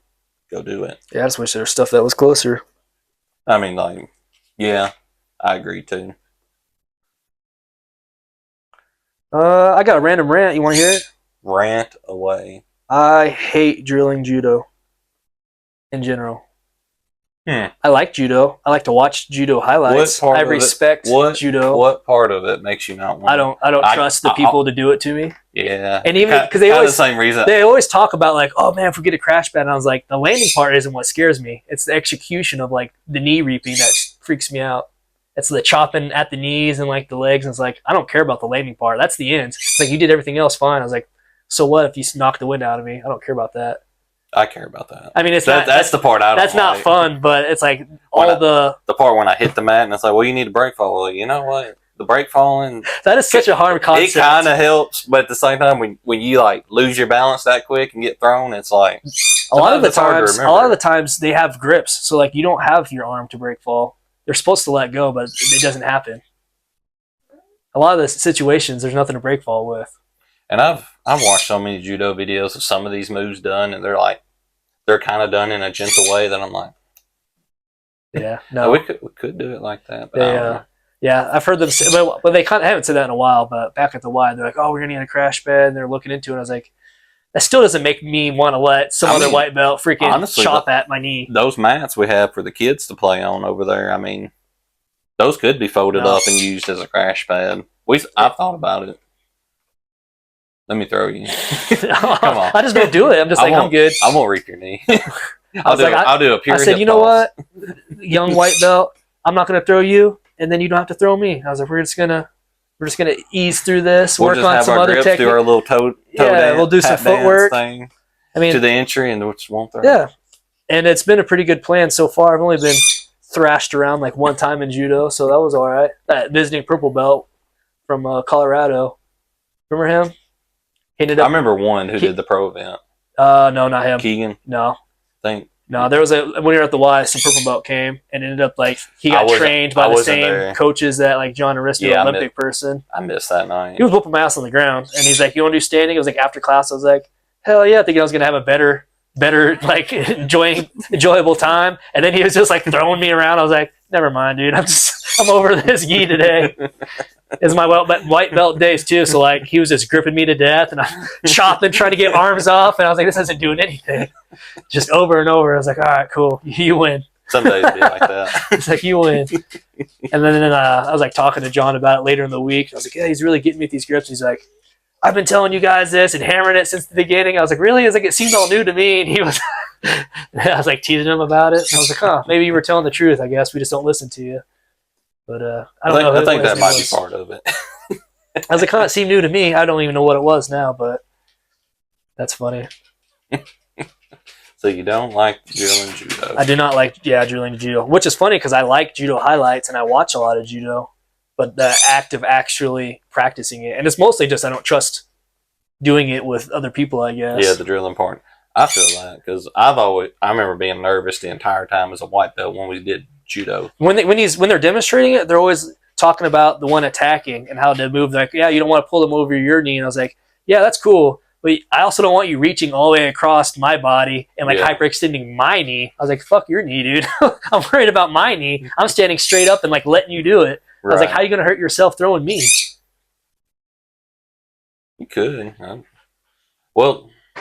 go do it. Yeah, I just wish there was stuff that was closer. I mean, like, yeah, I agree too. I got a random rant. You want to hear it? Rant away. I hate drilling judo in general. I like judo. I like to watch judo highlights. I respect judo. What part of it makes you not want? I don't trust the people to do it to me. Yeah, and even because they always the same reason. They always talk about like, oh man, if we get a crash pad, and I was like, the landing part isn't what scares me. It's the execution of like the knee reaping that freaks me out. It's the chopping at the knees and like the legs, and it's like I don't care about the landing part. That's the end. It's like you did everything else fine. I was like, so what if you knock the wind out of me? I don't care about that. I care about that. I mean, that's the part I don't That's not fun, but it's like the part when I hit the mat and it's like, well, you need to brake fall. Well, you know what? The brake falling. That is such a hard concept. It kind of helps, but at the same time, when you like lose your balance that quick and get thrown, it's like a lot of the times they have grips, so like you don't have your arm to brake fall. They're supposed to let go, but it doesn't happen. A lot of the situations, there's nothing to brake fall with. And I've watched so many judo videos of some of these moves done, and they're kind of done in a gentle way that I'm like, yeah, no, we could do it like that. But yeah, I've heard them say, but they kind of haven't said that in a while. But back at the Y, they're like, oh, we're gonna need a crash bed, and they're looking into it. And I was like, that still doesn't make me want to let some other white belt freaking honestly, chop at my knee. Those mats we have for the kids to play on over there, I mean, those could be folded up and used as a crash pad. I've thought about it. Let me throw you. Come on. I just don't do it. I'm just like, I'm good. I won't reap your knee. I'll do a pure. I said, you know what, young white belt, I'm not going to throw you, and then you don't have to throw me. I was like, we're just gonna ease through this, work on some other technique. Do our little toe dance, we'll do some footwork thing. I mean, to the entry and which won't throw. Yeah, and it's been a pretty good plan so far. I've only been thrashed around like one time in judo, so that was all right. That visiting purple belt from Colorado, remember him? I remember one who did the pro event. No, not him. Keegan? No. No, there was when we were at the Y, some purple belt came and ended up like he got trained by the same coaches that like John Aristo, Olympic person. I missed that night. He was whooping my ass on the ground, and he's like, "You want to do standing?" It was like after class. I was like, "Hell yeah!" Thinking I was gonna have a better like enjoyable time, and then he was just like throwing me around. I was like, "Never mind, dude. I'm over this gi today." It's my white belt days too, so like he was just gripping me to death, and I'm chopping, trying to get arms off, and I was like, this isn't doing anything. Just over and over. I was like, all right, cool, you win. Some days be like that. It's like you win. And then I was like talking to John about it later in the week. I was like, yeah, he's really getting me with these grips. He's like, I've been telling you guys this and hammering it since the beginning. I was like, really? I was like, it seems all new to me. And he was, I was like teasing him about it. I was like, huh, maybe you were telling the truth. I guess we just don't listen to you. But I don't know. I think that might be part of it. I was like, huh, it seemed new to me. I don't even know what it was now, but that's funny. So you don't like drilling judo? I do not like, drilling judo, which is funny because I like judo highlights and I watch a lot of judo, but the act of actually practicing it, and it's mostly just I don't trust doing it with other people, I guess. Yeah, the drilling part. I feel that because I remember being nervous the entire time as a white belt when we did judo. When they're demonstrating it, they're always talking about the one attacking and how to move. They're like, yeah, you don't want to pull them over your knee. And I was like, yeah, that's cool. But I also don't want you reaching all the way across my body and like hyperextending my knee. I was like, fuck your knee, dude. I'm worried about my knee. I'm standing straight up and like letting you do it. Right. I was like, how are you going to hurt yourself throwing me? You could. Well, I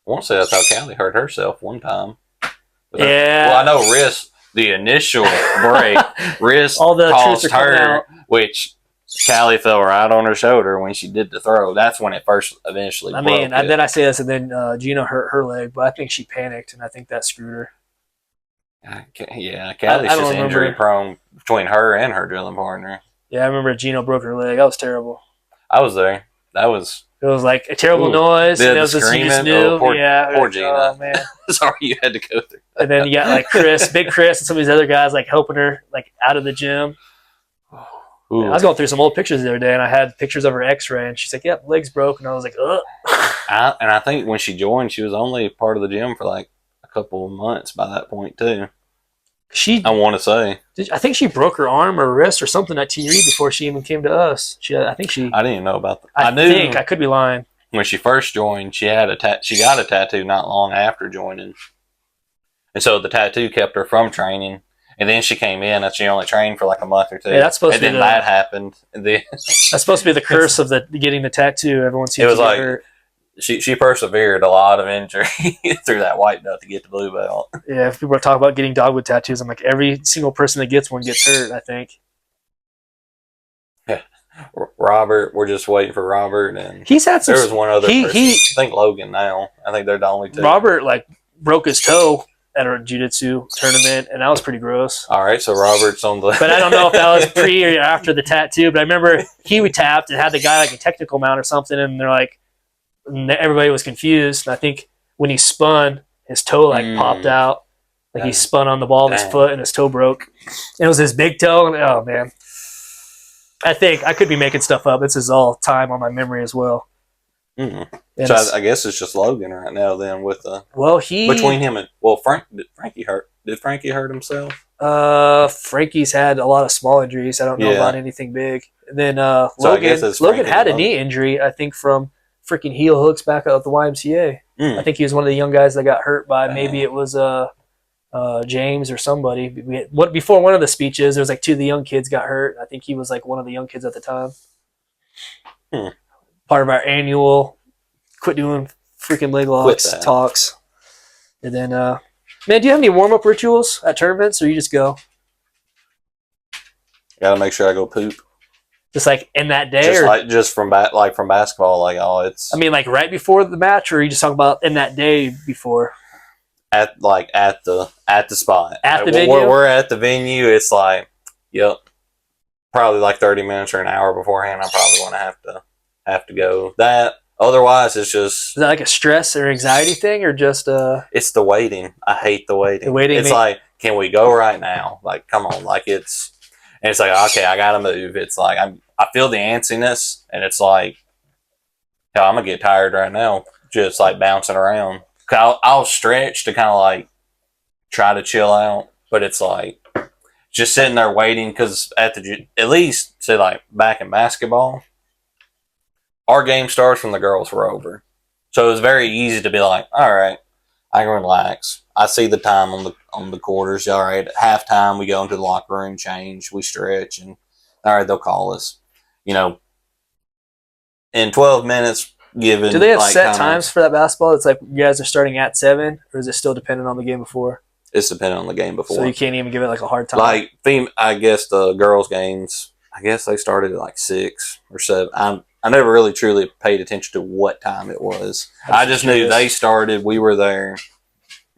want to say that's how Callie hurt herself one time. Yeah. Well, I know wrist. The initial break, wrist caused her, which Callie fell right on her shoulder when she did the throw. That's when it first eventually broke. Then I say this, and then Gina hurt her leg, but I think she panicked, and I think that screwed her. Yeah, Callie's just injury prone between her and her drilling partner. Yeah, I remember Gino broke her leg. That was terrible. I was there. It was like a terrible noise. And it was screaming. You just knew. Poor Gina. Oh, man. Sorry you had to go through that. And then you got like Big Chris, and some of these other guys like helping her like out of the gym. I was going through some old pictures the other day, and I had pictures of her X-ray, and she's like, "Yep, leg's broke." And I was like, "Ugh." And I think when she joined, she was only part of the gym for like a couple of months by that point too. I want to say. I think she broke her arm or wrist or something at TRE before she even came to us. I didn't even know about that. I think I could be lying. When she first joined, she got a tattoo not long after joining, and so the tattoo kept her from training. And then she came in, and she only trained for like a month or two. Yeah, that's supposed to be that happened. And then that's supposed to be the curse of getting the tattoo. Everyone seems to get hurt. She persevered a lot of injury through that white belt to get the blue belt. Yeah, if people are talking about getting dogwood tattoos, I'm like, every single person that gets one gets hurt, I think. Yeah. Robert, we're just waiting for Robert. And he's had some. There was one other person. I think Logan now. I think they're the only two. Robert, broke his toe at a jiu-jitsu tournament, and that was pretty gross. All right, so Robert's on the... But I don't know if that was pre or after the tattoo, but I remember he tapped and had the guy like a technical mount or something, and they're like, everybody was confused. And I think when he spun, his toe popped out. Like he spun on the ball of his foot and his toe broke. And it was his big toe. And oh, man. I think I could be making stuff up. This is all time on my memory as well. Mm-hmm. So I guess it's just Logan right now then with the... Well, between him and... Well, Frankie hurt. Did Frankie hurt himself? Frankie's had a lot of small injuries. I don't know about anything big. And then Logan had a knee injury, I think, from freaking heel hooks back at the YMCA. I think he was one of the young guys that got hurt by maybe it was James or somebody. Before one of the speeches, there was two of the young kids got hurt. I think he was one of the young kids at the time. Part of our annual quit doing freaking leg locks talks. And then, man, do you have any warm-up rituals at tournaments, or you just go? Gotta make sure I go poop. Just in that day, just from basketball, it's. I mean, right before the match, or you just talk about in that day before. At the spot. At the venue. We're at the venue. It's probably 30 minutes or an hour beforehand. I'm probably going to have to go. That otherwise, it's just. Is that a stress or anxiety thing, or just It's the waiting. I hate the waiting. The waiting. It's can we go right now? Come on, it's. And it's okay, I gotta move. It's I feel the antsiness, and it's I'm gonna get tired right now, just bouncing around. I'll stretch to kind of try to chill out, but it's just sitting there waiting because at least say back in basketball, our game starts when the girls were over, so it was very easy to be all right, I can relax. I see the time on the quarters. All right, at halftime we go into the locker room, change, we stretch, and all right, they'll call us. In 12 minutes, given. Do they have set times for that basketball? It's you guys are starting at 7, or is it still dependent on the game before? It's dependent on the game before. So you can't even give it a hard time. I guess the girls' games. I guess they started at 6 or 7. I never really truly paid attention to what time it was. I just knew they started. We were there.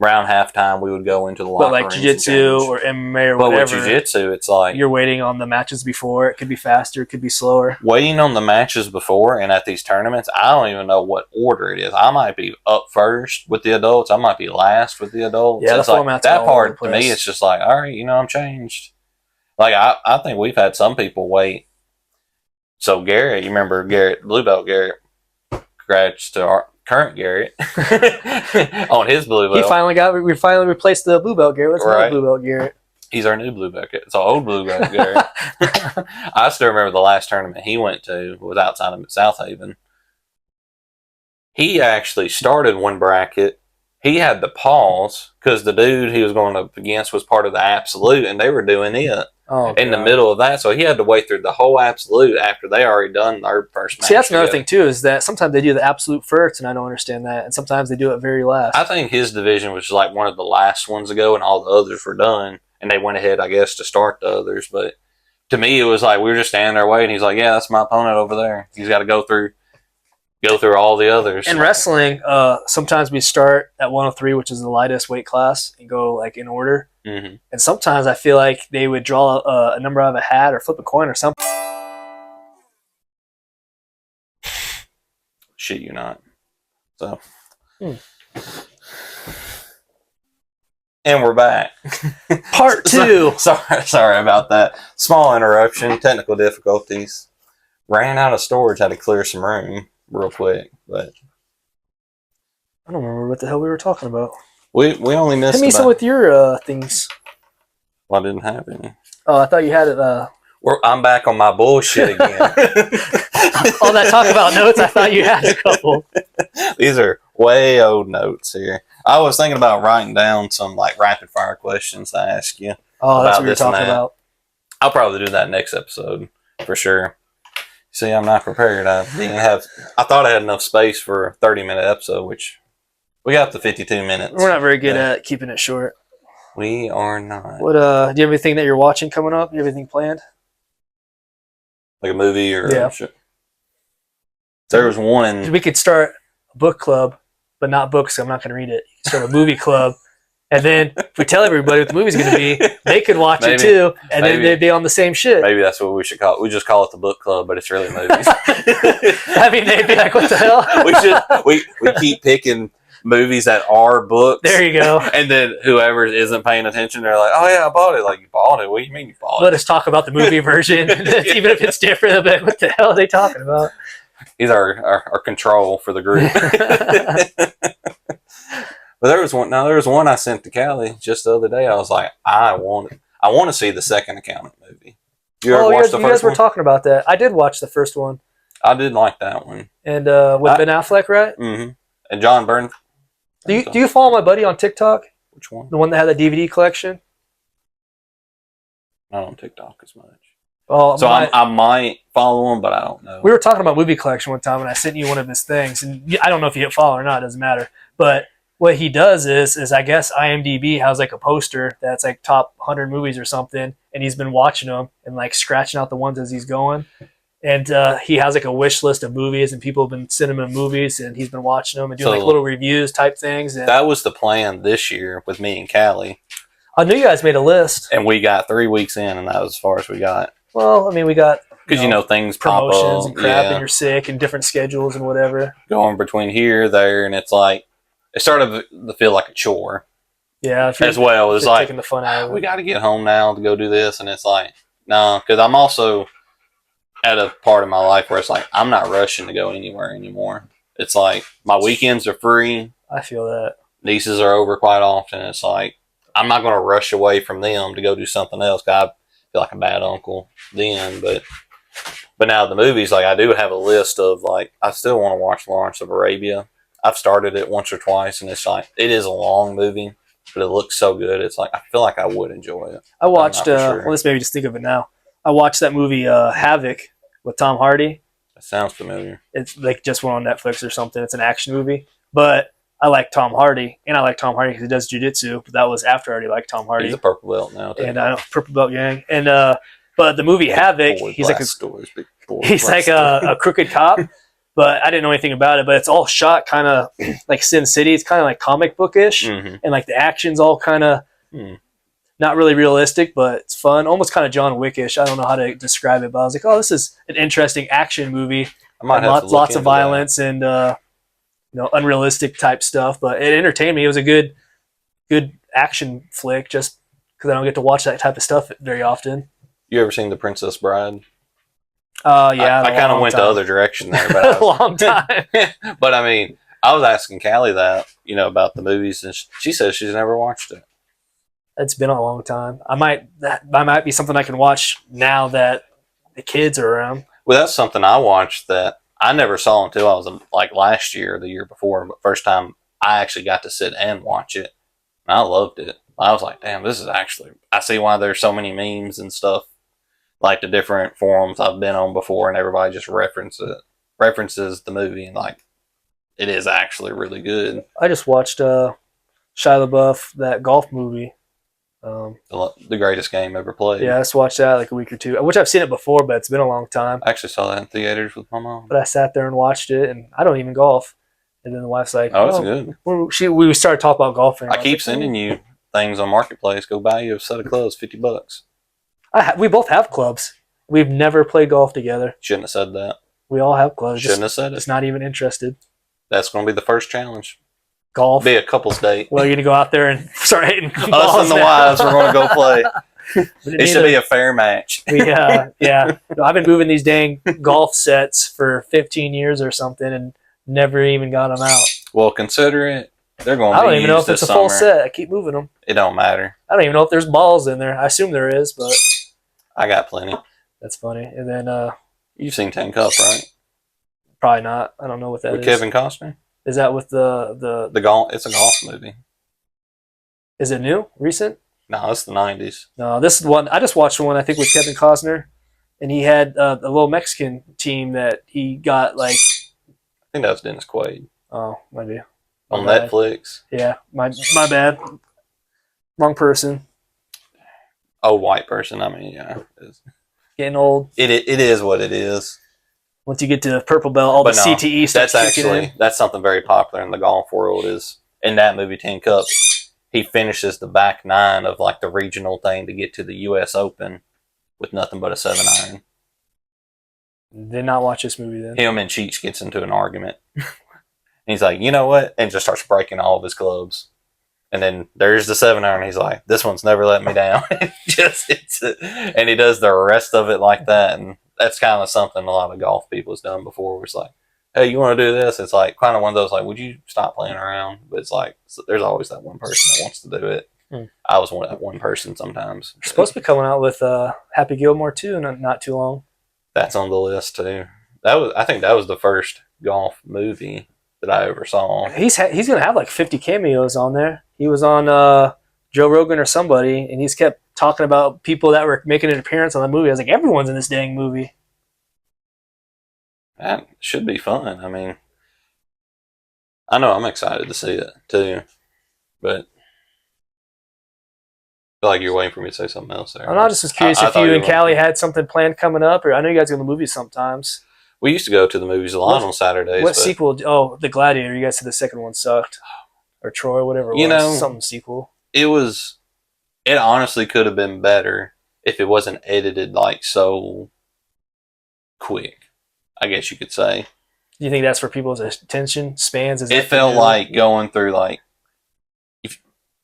Around halftime, we would go into the locker room. But jiu-jitsu or MMA or whatever. But with jiu-jitsu, it's you're waiting on the matches before. It could be faster. It could be slower. Waiting on the matches before and at these tournaments, I don't even know what order it is. I might be up first with the adults. I might be last with the adults. Yeah, the format's that part, to me, it's just all right, I'm changed. I think we've had some people wait. So Garrett, you remember Garrett, Blue Belt Garrett, congrats to our current Garrett on his blue belt. We finally replaced the blue belt Garrett. Let's go blue belt Garrett. He's our new blue belt Garrett. It's our old blue belt Garrett. I still remember the last tournament he went to was outside of South Haven. He actually started one bracket. He had to pause because the dude he was going up against was part of the absolute, and they were doing it. In the middle of that, so he had to wait through the whole absolute after they already done their first match. See, that's another thing too, is that sometimes they do the absolute first, and I don't understand that, and sometimes they do it very last. I think his division was one of the last ones to go, and all the others were done, and they went ahead, I guess, to start the others. But to me, it was we were just standing there waiting. He's yeah, that's my opponent over there. He's got to go through go through all the others. In wrestling, sometimes we start at 103, which is the lightest weight class, and go like in order. Mm-hmm. And sometimes I feel like they would draw a number out of a hat or flip a coin or something. Shit, you not. So. And we're back. Part 2. Sorry about that. Small interruption, technical difficulties. Ran out of storage, had to clear some room real quick. But I don't remember what the hell we were talking about. we only missed. Hit me some with your things. Well, I didn't have any. Oh, I thought you had it. I'm back on my bullshit again. All that talk about notes, I thought you had a couple. These are way old notes here. I was thinking about writing down some like rapid fire questions to ask you. Oh, that's what you're talking about. I'll probably do that next episode for sure. See, I'm not prepared. I thought I had enough space for a 30-minute episode, which we got up to 52 minutes. We're not very good at keeping it short. We are not. What do you have anything that you're watching coming up? Do you have anything planned? Like a movie or yeah. Shit. There was one. We could start a book club, but not books. I'm not going to read it. Start a movie club, and then if we tell everybody what the movie's going to be, they could watch it too, and then they'd be on the same shit. Maybe that's what we should call it. We just call it the book club, but it's really movies. I mean, they'd be like, "What the hell?" We keep picking movies that are books. There you go. And then whoever isn't paying attention, they're like, "Oh yeah, I bought it." Like, you bought it? What do you mean you bought it? Let us talk about the movie version, even if it's different. But what the hell are they talking about? He's our control for the group. But there was one. Now there was one I sent to Callie just the other day. I was like, I want to see the second Accountant movie. You ever watched the first one? You guys were talking about that. I did watch the first one. I did like that one. And with Ben Affleck, right? Mm-hmm. And John Byrne. Do you follow my buddy on TikTok? Which one? The one that had the DVD collection? Not on TikTok as much. Well, so I might follow him, but I don't know. We were talking about movie collection one time, and I sent you one of his things. And I don't know if you hit follow or not. It doesn't matter. But what he does is I guess IMDb has like a poster that's like top 100 movies or something, and he's been watching them and like scratching out the ones as he's going. And he has like a wish list of movies, and people have been sending him movies, and he's been watching them and doing like little reviews type things. And that was the plan this year with me and Callie. I knew you guys made a list. And we got 3 weeks in, and that was as far as we got. Well, I mean, we got... Because, things promotions pop up. And crap, and you're sick, and different schedules and whatever. Going between here, there, and it's like... It started to feel like a chore. Yeah. As well. It's like, taking the fun out of it. We got to get home now to go do this, and it's like, no, because I'm also at a part of my life where it's like, I'm not rushing to go anywhere anymore. It's like, my weekends are free. I feel that. Nieces are over quite often. It's like, I'm not going to rush away from them to go do something else, because I feel like a bad uncle then, but now the movies, like I do have a list of like I still want to watch Lawrence of Arabia. I've started it once or twice, and it's like it is a long movie, but it looks so good. It's like I feel like I would enjoy it. I watched. Well, let's maybe just think of it now. I watched that movie Havoc with Tom Hardy. That sounds familiar. It's like just one on Netflix or something. It's an action movie, but I like Tom Hardy, and I like Tom Hardy because he does jiu-jitsu, but that was after I already liked Tom Hardy. He's a purple belt now. And I know, purple belt gang. And but the movie Havoc, he's like a crooked cop, but I didn't know anything about it. But it's all shot kind of like Sin City. It's kind of like comic bookish, and like the action's all kind of not really realistic, but it's fun, almost kind of John Wickish. I don't know how to describe it, but I was like, oh, this is an interesting action movie. Lots of violence and unrealistic type stuff, but it entertained me. It was a good action flick, just because I don't get to watch that type of stuff very often. You ever seen The Princess Bride? Yeah. I kind of went the other direction there, but a long time. But I mean, I was asking Callie that, about the movies, and she says she's never watched it. It's been a long time. That might be something I can watch now that the kids are around. Well, that's something I watched that I never saw until I was like last year or the year before. But first time I actually got to sit and watch it, and I loved it. I was like, damn, this is actually. I see why there's so many memes and stuff, like the different forums I've been on before, and everybody just references the movie, and like it is actually really good. I just watched Shia LaBeouf, that golf movie. The greatest game ever played. Yeah, I just watched that like a week or two, which I've seen it before, but it's been a long time. I actually saw that in theaters with my mom. But I sat there and watched it, and I don't even golf. And then the wife's like, "Oh, it's good." We started talking about golfing. I keep sending you things on Marketplace. Go buy you a set of clubs, $50. We both have clubs. We've never played golf together. Shouldn't have said that. We all have clubs. Shouldn't have said it. Just not even interested. That's going to be the first challenge. Golf. Be a couple's date. Well, you're going to go out there and start hitting balls. Us and the wives are going to go play. It should be a fair match. Yeah. I've been moving these dang golf sets for 15 years or something and never even got them out. Well, consider it. They're going to I be don't even know if it's a full summer. set. I keep moving them. It don't matter. I don't even know if there's balls in there. I assume there is, but I got plenty. that's funny. And then You've seen 10 Cup, right? probably not. I don't know what that With is. Kevin Costner? Is that with the golf? It's a golf movie. Is it new? Recent? No, it's the 90s. No, this is one. I just watched one, I think, with Kevin Costner. And he had a little Mexican team that he got like. I think that was Dennis Quaid. Oh, maybe. On Netflix. Yeah, my bad. Wrong person. Old white person. I mean, yeah. Getting old. It is what it is. Once you get to purple belt, all the CTE stuff. That's something very popular in the golf world. Is in that movie 10 Cup, he finishes the back nine of like the regional thing to get to the U.S. Open with nothing but a 7-iron. Did not watch this movie then. Him and Cheech gets into an argument. He's like, you know what? And just starts breaking all of his clubs. And then there's the 7-iron. He's like, this one's never let me down. Just hits it. And he does the rest of it like that. And that's kind of something a lot of golf people has done before. Where it's like, hey, you want to do this? It's like kind of one of those like, would you stop playing around? But it's like, there's always that one person that wants to do it. I was that one person sometimes. You're supposed to be coming out with Happy Gilmore too, not too long. That's on the list too. I think that was the first golf movie that I ever saw. He's gonna have like 50 cameos on there. He was on Joe Rogan or somebody, and he's kept talking about people that were making an appearance on the movie. I was like, everyone's in this dang movie. That should be fun. I mean, I know I'm excited to see it too, but I feel like you're waiting for me to say something else there. I just was curious if you and Callie had something planned coming up, or I know you guys go to the movies sometimes. We used to go to the movies a lot on Saturdays. What sequel? Oh, The Gladiator. You guys said the second one sucked. Or Troy, whatever it was. know, something sequel. It honestly could have been better if it wasn't edited like so quick, I guess you could say. Do you think that's for people's attention spans? It felt like going through like,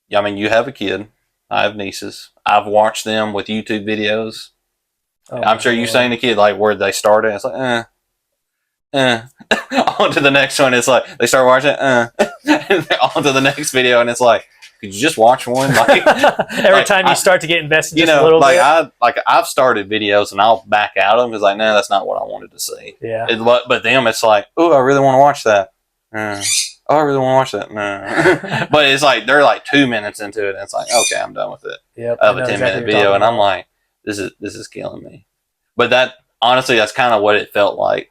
you have a kid. I have nieces. I've watched them with YouTube videos. Oh, I'm sure you've seen a kid like where they started. It's like, on to the next one. It's like they start watching and on to the next video, and it's like, could you just watch one? Like every time you start to get invested, just a little bit. I've started videos and I'll back out of them because like, no, that's not what I wanted to see. Yeah. But them, it's like, oh, I really want to watch that. Oh, I really want to watch that. No. But it's like they're like 2 minutes into it, and it's like, okay, I'm done with it. Yep. Of a 10-minute video, and I'm like, this is killing me. But honestly, that's kind of what it felt like.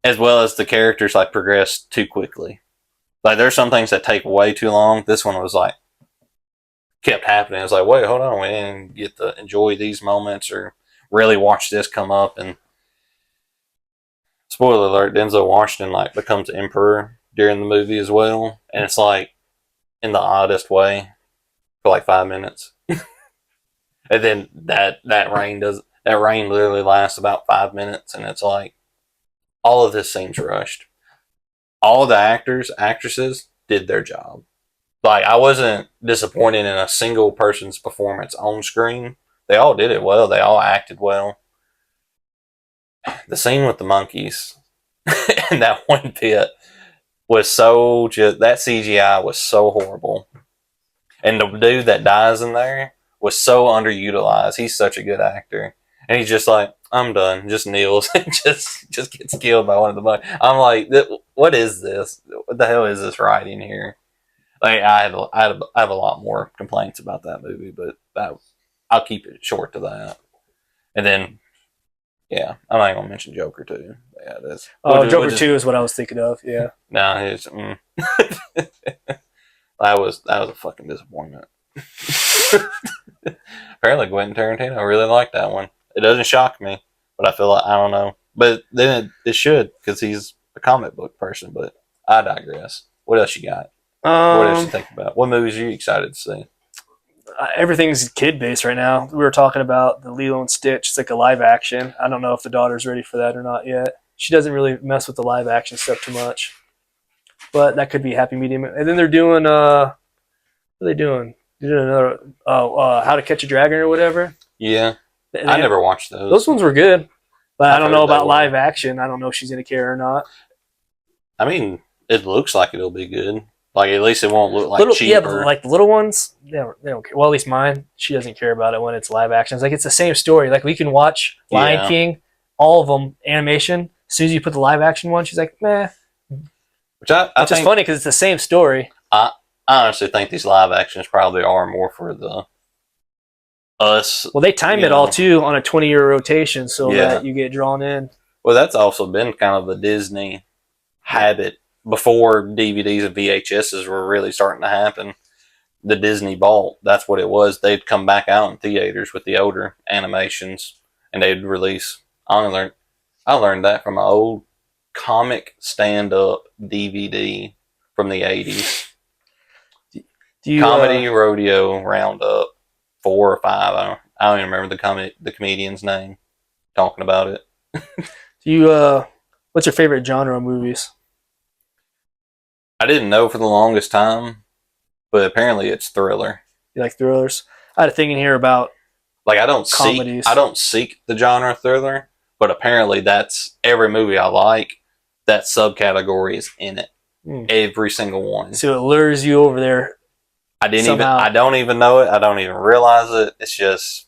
As well as the characters like progressed too quickly. Like there's some things that take way too long. This one was like kept happening. It's like, wait, hold on, we didn't get to enjoy these moments or really watch this come up. And spoiler alert, Denzel Washington like becomes emperor during the movie as well, and it's like in the oddest way for like 5 minutes. And then that rain literally lasts about 5 minutes, and it's like all of this seems rushed. All the actresses did their job. Like I wasn't disappointed in a single person's performance on screen. They all did it well. They all acted well. The scene with the monkeys in that one pit was that CGI was so horrible. And the dude that dies in there was so underutilized. He's such a good actor. And he's just like, I'm done. Just kneels and just gets killed by one of the monkeys. I'm like, what is this? What the hell is this writing here? Like, I have a lot more complaints about that movie, but I'll keep it short to that. And then, yeah, I'm not going to mention Joker 2. Yeah, Joker 2 is what I was thinking of. Yeah. No, that was a fucking disappointment. Apparently, Quentin Tarantino really liked that one. It doesn't shock me, but I feel like I don't know. But then it should because he's a comic book person. But I digress. What else you got? What else you think about? What movies are you excited to see? Everything's kid based right now. We were talking about the Lilo and Stitch. It's like a live action. I don't know if the daughter's ready for that or not yet. She doesn't really mess with the live action stuff too much, but that could be happy medium. And then they're doing what are they doing? They're doing another How to Catch a Dragon or whatever. Yeah, I never watched those. Those ones were good, but I don't know about they were. live action. I don't know if she's gonna care or not. I mean, it looks like it'll be good. Like at least it won't look like cheap. Yeah, but like the little ones, they don't care. Well, at least mine, she doesn't care about it when it's live action. It's like it's the same story. Like we can watch Lion King, all of them animation. As soon as you put the live action one, she's like, meh. Which I Which is funny because it's the same story. I honestly think these live actions probably are more for the us. Well, they time it all too on a 20-year rotation so that you get drawn in. Well, that's also been kind of a Disney habit before DVDs and VHSs were really starting to happen. The Disney Vault, that's what it was. They'd come back out in theaters with the older animations, and they'd release. I learned that from an old comic stand-up DVD from the 80s. Comedy Rodeo Roundup 4 or 5. I don't even remember the comedian's name talking about it. What's your favorite genre of movies? I didn't know for the longest time, but apparently it's thriller. You like thrillers? I had a thing in here about like I don't seek the genre thriller, but apparently that's every movie I like. That subcategory is in it. Every single one. So it lures you over there. I don't even know it. I don't even realize it. It's just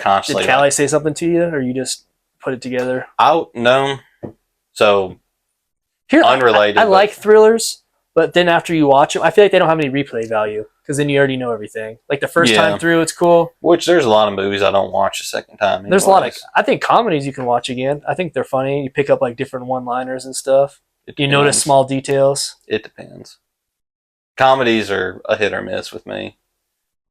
constantly. Did Callie say something to you, or you just put it together? No. So here, unrelated. I like thrillers, but then after you watch them, I feel like they don't have any replay value because then you already know everything. Like the first time through, it's cool. Which there's a lot of movies I don't watch a second time. Anyways. There's a lot of. I think comedies you can watch again. I think they're funny. You pick up like different one-liners and stuff. You notice small details. It depends. Comedies are a hit or miss with me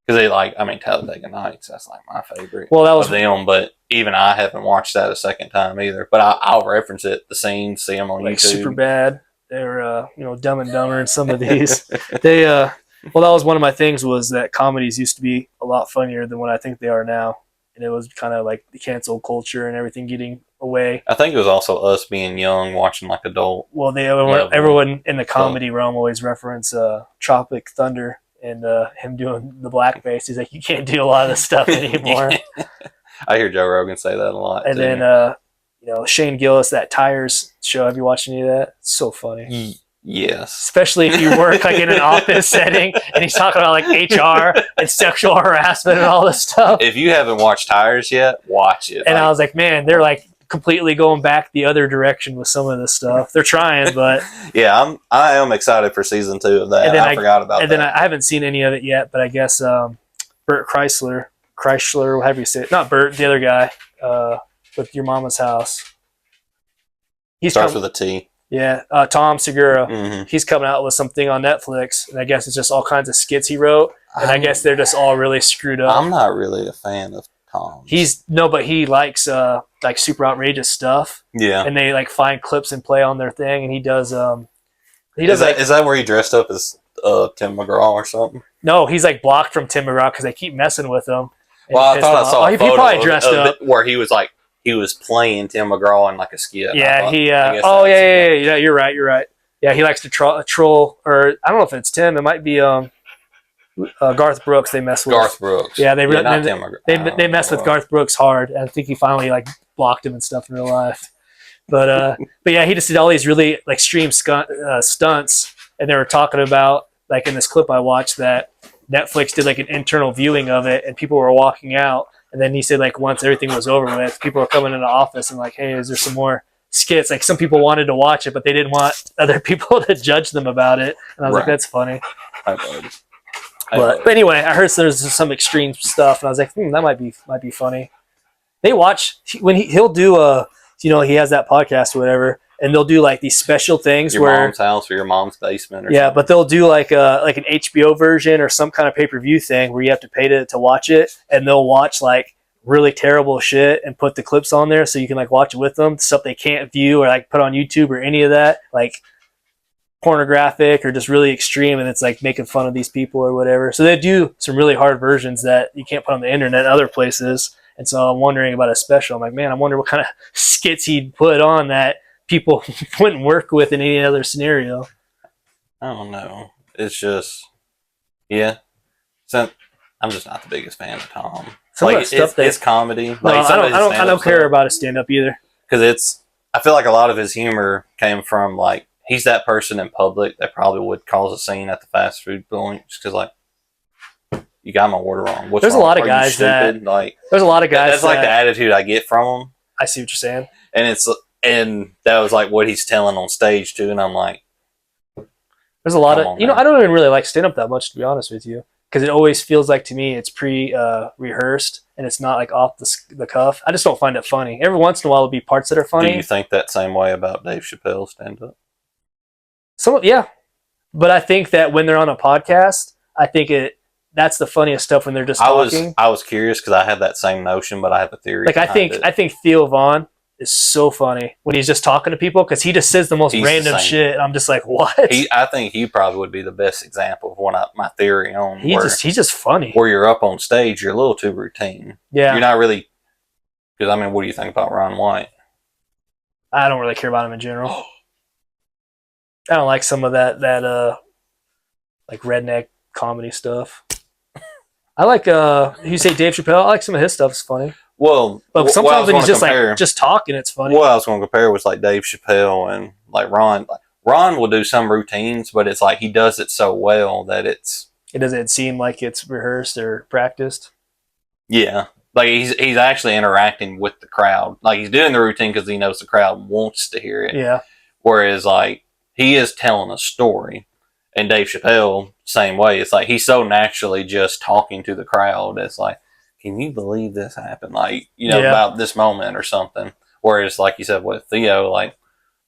because Talladega Nights. That's like my favorite. Well, that was of them, but even I haven't watched that a second time either. But I'll reference it, the scenes, see them on like YouTube. Super Bad. They're Dumb and Dumber and some of these. They that was one of my things was that comedies used to be a lot funnier than what I think they are now, and it was kind of like the cancel culture and everything getting away. I think it was also us being young watching like adult. Well, everyone in the comedy realm always reference Tropic Thunder and him doing the blackface. He's like, you can't do a lot of this stuff anymore. I hear Joe Rogan say that a lot. And then Shane Gillis, that Tires show. Have you watched any of that? It's so funny. Yes. Especially if you work like in an office setting and he's talking about like HR and sexual harassment and all this stuff. If you haven't watched Tires yet, watch it. And I was like, man, they're like completely going back the other direction with some of this stuff. They're trying, but yeah, I am excited for season 2 of that. I forgot about that. And then I haven't seen any of it yet, but I guess Bert Chrysler, however you say it. Not Bert, the other guy with Your Mama's House. He starts with a T. Yeah, Tom Segura. Mm-hmm. He's coming out with something on Netflix, and I guess it's just all kinds of skits he wrote, and I guess they're just all really screwed up. I'm not really a fan of Tom. But he likes like super outrageous stuff. Yeah, and they like find clips and play on their thing, and he does. Is that where he dressed up as Tim McGraw or something? No, he's like blocked from Tim McGraw because they keep messing with him. Well, I thought I saw a he photo probably dressed up where he was like. He was playing Tim McGraw in like a skit. Yeah, yeah. You're right. Yeah, he likes to troll, or I don't know if it's Tim. It might be Garth Brooks. They mess with Garth Brooks. Yeah, Tim McGraw. They mess with Garth Brooks hard. I think he finally like blocked him and stuff in real life. But yeah, he just did all these really like extreme stunts, and they were talking about like in this clip I watched that Netflix did like an internal viewing of it, and people were walking out. And then he said, like, once everything was over with, people were coming in the office and like, hey, is there some more skits? Like, some people wanted to watch it, but they didn't want other people to judge them about it. And I was like, that's funny. But anyway, I heard there's some extreme stuff, and I was like, that might be funny. They watch when he'll do he has that podcast or whatever. and they'll do like these special things your where mom's house or your mom's basement. Or yeah, something. but they'll do like an HBO version or some kind of pay-per-view thing where you have to pay to watch it, and they'll watch like really terrible shit and put the clips on there so you can like watch it with them. Stuff they can't view or like put on YouTube or any of that, like pornographic or just really extreme, and it's like making fun of these people or whatever. So they do some really hard versions that you can't put on the internet and other places. And so I'm wondering about a special. I'm like, man, I wonder what kind of skits he'd put on that people wouldn't work with in any other scenario. I don't know. It's just, yeah. So I'm just not the biggest fan of Tom. Some like of that stuff it's comedy. No, Like I don't care about his stand up either. Because I feel like a lot of his humor came from like he's that person in public that probably would cause a scene at the fast food joint just because like you got my order wrong. What's there's wrong? a lot of Are guys you stupid? Like there's a lot of guys that's like the attitude I get from him. I see what you're saying. And that was like what he's telling on stage too, and I'm like, there's a lot of I don't even really like stand up that much, to be honest with you, because it always feels like to me it's rehearsed and it's not like off the cuff. I just don't find it funny. Every once in a while there'll be parts that are funny. Do you think that same way about Dave Chappelle stand up? Yeah, but I think that when they're on a podcast, I think that's the funniest stuff when they're just talking. I was curious because I had that same notion, but I have a theory. Like I think Theo Vaughn is so funny when he's just talking to people because he just says the most random shit. And I'm just like, what? I think he probably would be the best example of my theory on. He's just funny. Where you're up on stage, you're a little too routine. Yeah, you're not really. Because I mean, what do you think about Ron White? I don't really care about him in general. I don't like some of that like redneck comedy stuff. I like you say Dave Chappelle. I like some of his stuff. It's funny. Well, but sometimes when he's just talking, it's funny. What I was going to compare was like Dave Chappelle and like Ron. Like, Ron will do some routines, but it's like he does it so well that it doesn't seem like it's rehearsed or practiced. Yeah, like he's actually interacting with the crowd. Like he's doing the routine because he knows the crowd wants to hear it. Yeah. Whereas like he is telling a story, and Dave Chappelle same way. It's like he's so naturally just talking to the crowd. It's like, can you believe this happened? Like, about this moment or something. Whereas, like you said with Theo, like,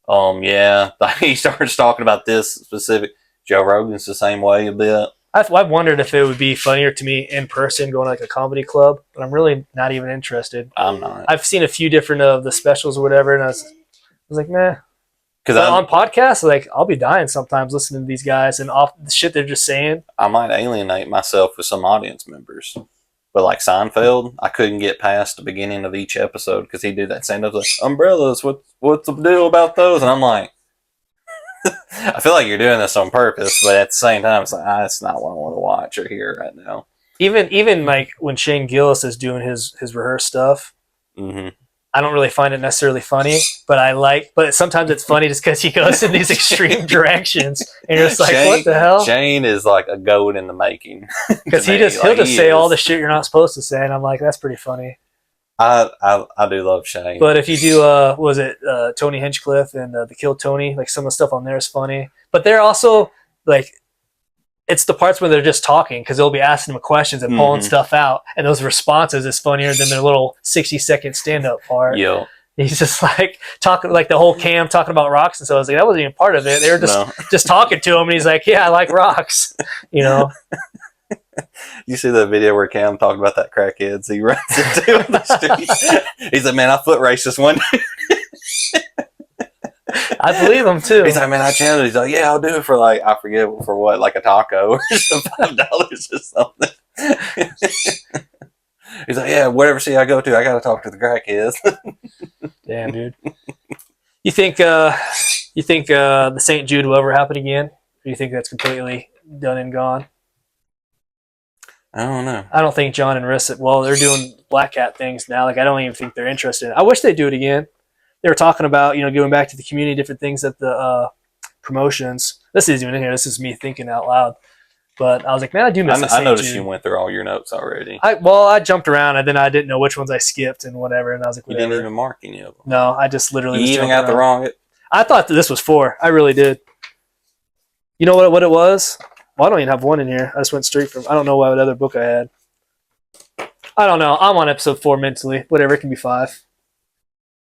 yeah, like he starts talking about this specific. Joe Rogan's the same way a bit. I've wondered if it would be funnier to me in person going to like a comedy club, but I'm really not even interested. I'm not. I've seen a few different of the specials or whatever, and I was like, meh. Because on podcasts, like I'll be dying sometimes listening to these guys and off the shit they're just saying. I might alienate myself with some audience members. But like Seinfeld, I couldn't get past the beginning of each episode because he'd do that stand-up like, umbrellas, what's the deal about those? And I'm like, I feel like you're doing this on purpose, but at the same time, it's like, that's not what I want to watch or hear right now. Even like when Shane Gillis is doing his rehearsed stuff, I don't really find it necessarily funny, but sometimes it's funny just because he goes in these extreme directions, and you're just like, what the hell? Shane is like a goat in the making. Because he'll just say all the shit you're not supposed to say, and I'm like, that's pretty funny. I do love Shane. But if you do, Tony Hinchcliffe and the Kill Tony, like some of the stuff on there is funny. But they're also like, it's the parts where they're just talking because they'll be asking them questions and pulling stuff out, and those responses is funnier than their little 60-second stand-up part. Yeah, he's just like talking like the whole cam talking about rocks, and so I was like, that wasn't even part of it. They were just talking to him, and he's like, yeah, I like rocks, You see that video where Cam talking about that crackheads he runs into on the street? He's like, man, I foot raced this one day. I believe him too. He's like, man, I challenge. He's like, yeah, I'll do it for like, I forget for what, like a taco or $5 or something. He's like, yeah, whatever city I go to, I got to talk to the crackheads. Damn, dude. You think the St. Jude will ever happen again? Or do you think that's completely done and gone? I don't know. I don't think John and Rissa, they're doing Black Cat things now. Like, I don't even think they're interested in it. I wish they'd do it again. They were talking about, going back to the community, different things at the promotions. This isn't even in here. This is me thinking out loud. But I was like, man, I do miss I noticed you went through all your notes already. I jumped around, and then I didn't know which ones I skipped and whatever. And I was like, whatever. You didn't even mark any of them. No, I just literally You even got the wrong. I thought that this was 4. I really did. You know what it was? Well, I don't even have 1 in here. I just went straight from. I don't know what other book I had. I don't know. I'm on episode 4 mentally. Whatever, it can be 5.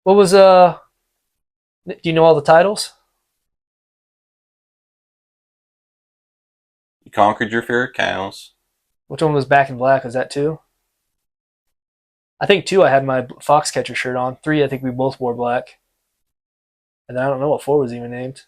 What was Do you know all the titles? You conquered your fear of cows. Which one was Back in Black? Was that 2? I think 2 I had my Foxcatcher shirt on. 3 I think we both wore black. And then I don't know what 4 was even named.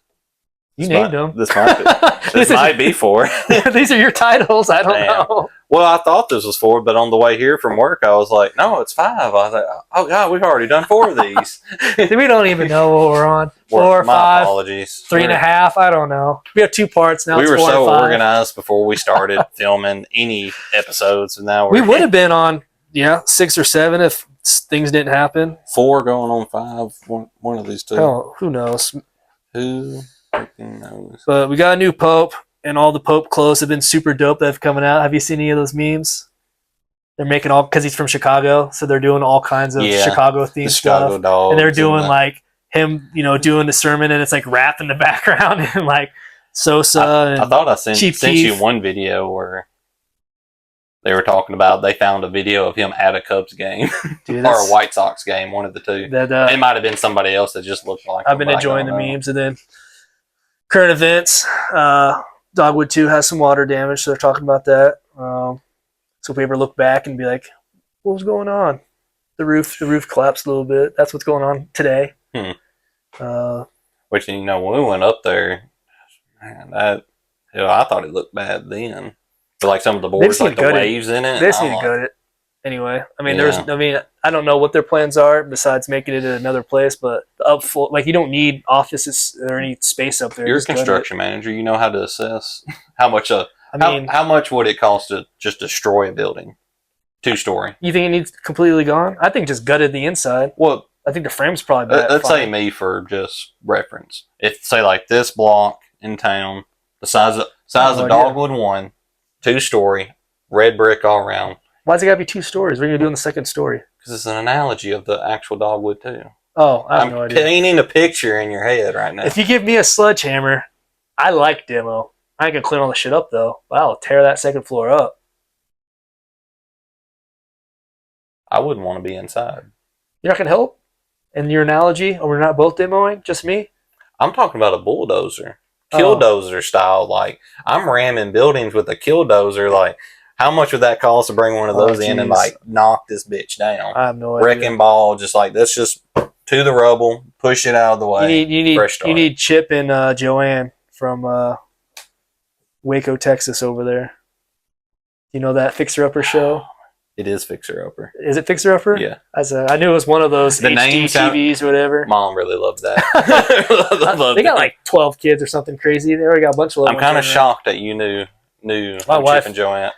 You named them. This might be 4. These are your titles. I don't know. Well, I thought this was 4, but on the way here from work, I was like, no, it's 5. I was like, oh, God, we've already done 4 of these. We don't even know what we're on. 4, my 5, apologies. 3.5. I don't know. We have 2 parts now. We it's were 4 so and 5. organized before we started filming any episodes, and now we would have been on 6 or 7 if things didn't happen. 4 going on 5. One of these 2. Hell, who knows? Who freaking knows? But we got a new pope, and all the pope clothes have been super dope that have coming out. Have you seen any of those memes? They're making all, because he's from Chicago, so they're doing all kinds of Chicago themed stuff. Dogs and they're doing like him, doing the sermon, and it's like rap in the background and like Sosa. I thought I sent Chief you Keef. one video where they were talking about they found a video of him at a Cubs game Dude, or a White Sox game, one of the 2. That, it might have been somebody else that just looked like I've been enjoying the memes. And then current events, Dogwood 2 has some water damage, so they're talking about that. So if we ever look back and be like, what was going on? The roof collapsed a little bit. That's what's going on today. Which, when we went up there, man, I thought it looked bad then. But like some of the boards, like the waves in it. They just need to gut it. Anyway, I mean, I don't know what their plans are besides making it in another place, but you don't need offices or any space up there. You're a construction manager. You know how to assess how much how much would it cost to just destroy a building, 2-story? You think it needs completely gone? I think just gutted the inside. Well, I think the frame's probably bad. Let's say me for just reference. If say like this block in town, the size of Dogwood 1, 2-story, red brick all around. Why's it gotta be 2 stories? What are you gonna do in the second story? Because it's an analogy of the actual Dogwood 2. Oh, I have no idea. I'm painting a picture in your head right now. If you give me a sledgehammer, I like demo. I ain't gonna clean all the shit up though. But I'll tear that second floor up. I wouldn't want to be inside. You're not gonna help? In your analogy, or we're not both demoing? Just me? I'm talking about a bulldozer. Killdozer style. Like, I'm ramming buildings with a killdozer. Like, how much would that cost to bring one of those in and like knock this bitch down? I have no idea. Wrecking ball, just like, let's just to the rubble, push it out of the way. You need Chip and Joanne from Waco, Texas over there. You know that Fixer Upper show? It is Fixer Upper. Is it Fixer Upper? Yeah. I knew it was one of those HD TVs or whatever. Mom really loves that. They got like 12 kids or something crazy. They already got a bunch of. I'm kind of shocked that you knew my wife Chip and Joanne.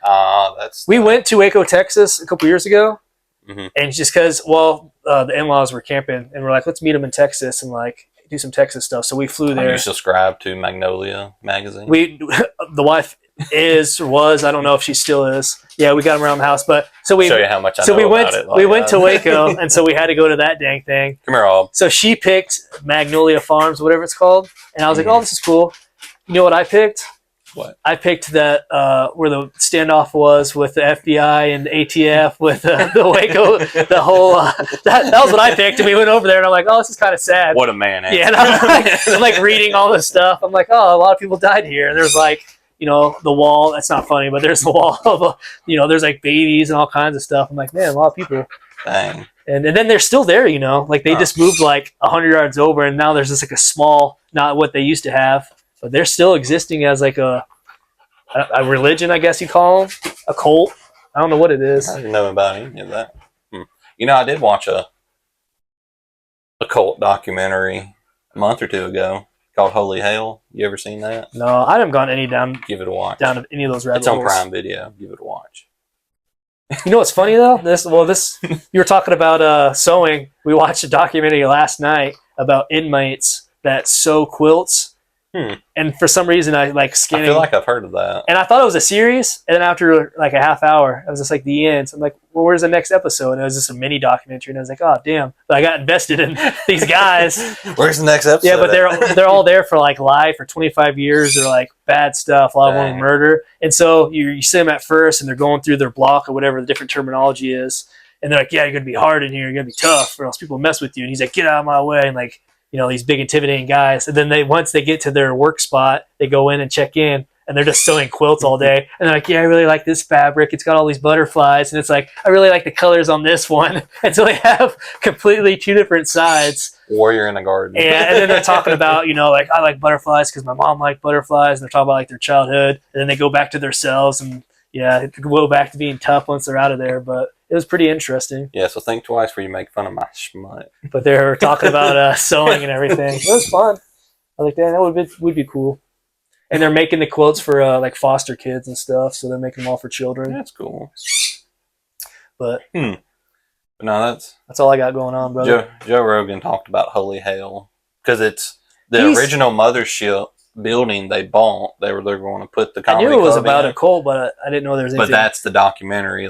We went to Waco, Texas a couple years ago, and just because the in-laws were camping, and we're like, let's meet them in Texas and like do some Texas stuff. So we flew there. You subscribe to Magnolia magazine? The wife was, I don't know if she still is. Yeah, we got them around the house, but so we show you how much I know about it. We went to Waco, and so we had to go to that dang thing. Come here, Rob. So she picked Magnolia Farms, whatever it's called, and I was like, oh, this is cool. You know what I picked? What? I picked that where the standoff was with the FBI and the ATF with the Waco, the whole. That was what I picked, and we went over there, and I'm like, oh, this is kind of sad. What a man! Yeah, and I'm like reading all this stuff. I'm like, oh, a lot of people died here. And there's like, the wall. That's not funny, but there's the wall of, there's like babies and all kinds of stuff. I'm like, man, a lot of people. Dang. And then they're still there, like they just moved like 100 yards over, and now there's just like a small, not what they used to have. But they're still existing as like a religion, I guess you call them, a cult. I don't know what it is. I didn't know about any of that. I did watch a cult documentary a month or two ago called Holy Hell. You ever seen that? No, I haven't gone any down. Give it a watch. Down to any of those rabbit holes. It's on holes. Prime Video. Give it a watch. You know what's funny though? This you were talking about sewing. We watched a documentary last night about inmates that sew quilts. And for some reason, I like scanning. I feel like I've heard of that. And I thought it was a series. And then after like a half hour, it was just like the end. So I'm like, well, where's the next episode? And it was just a mini documentary. And I was like, oh, damn. But I got invested in these guys. Where's the next episode? Yeah, but they're all there for like life for 25 years. They're like bad stuff. A lot of them murder. And so you see them at first and they're going through their block or whatever the different terminology is. And they're like, yeah, you're going to be hard in here. You're going to be tough or else people mess with you. And he's like, get out of my way. And like, these big intimidating guys. And then once they get to their work spot, they go in and check in, and they're just sewing quilts all day. And they're like, yeah, I really like this fabric. It's got all these butterflies. And it's like, I really like the colors on this one. And so they have completely two different sides. Warrior in a garden. And then they're talking about, like, I like butterflies because my mom liked butterflies. And they're talking about like their childhood. And then they go back to themselves and go back to being tough once they're out of there. But it was pretty interesting. Yeah, so think twice before you make fun of my schmut. But they were talking about sewing and everything. It was fun. I like that. That would be cool. And they're making the quilts for like foster kids and stuff, so they're making them all for children. That's cool. But no, that's all I got going on, brother. Joe Rogan talked about Holy Hell because it's the original mothership building they bought. They're going to put the comedy. I knew it was club about in. a cult, but I didn't know there was anything. But that's the documentary.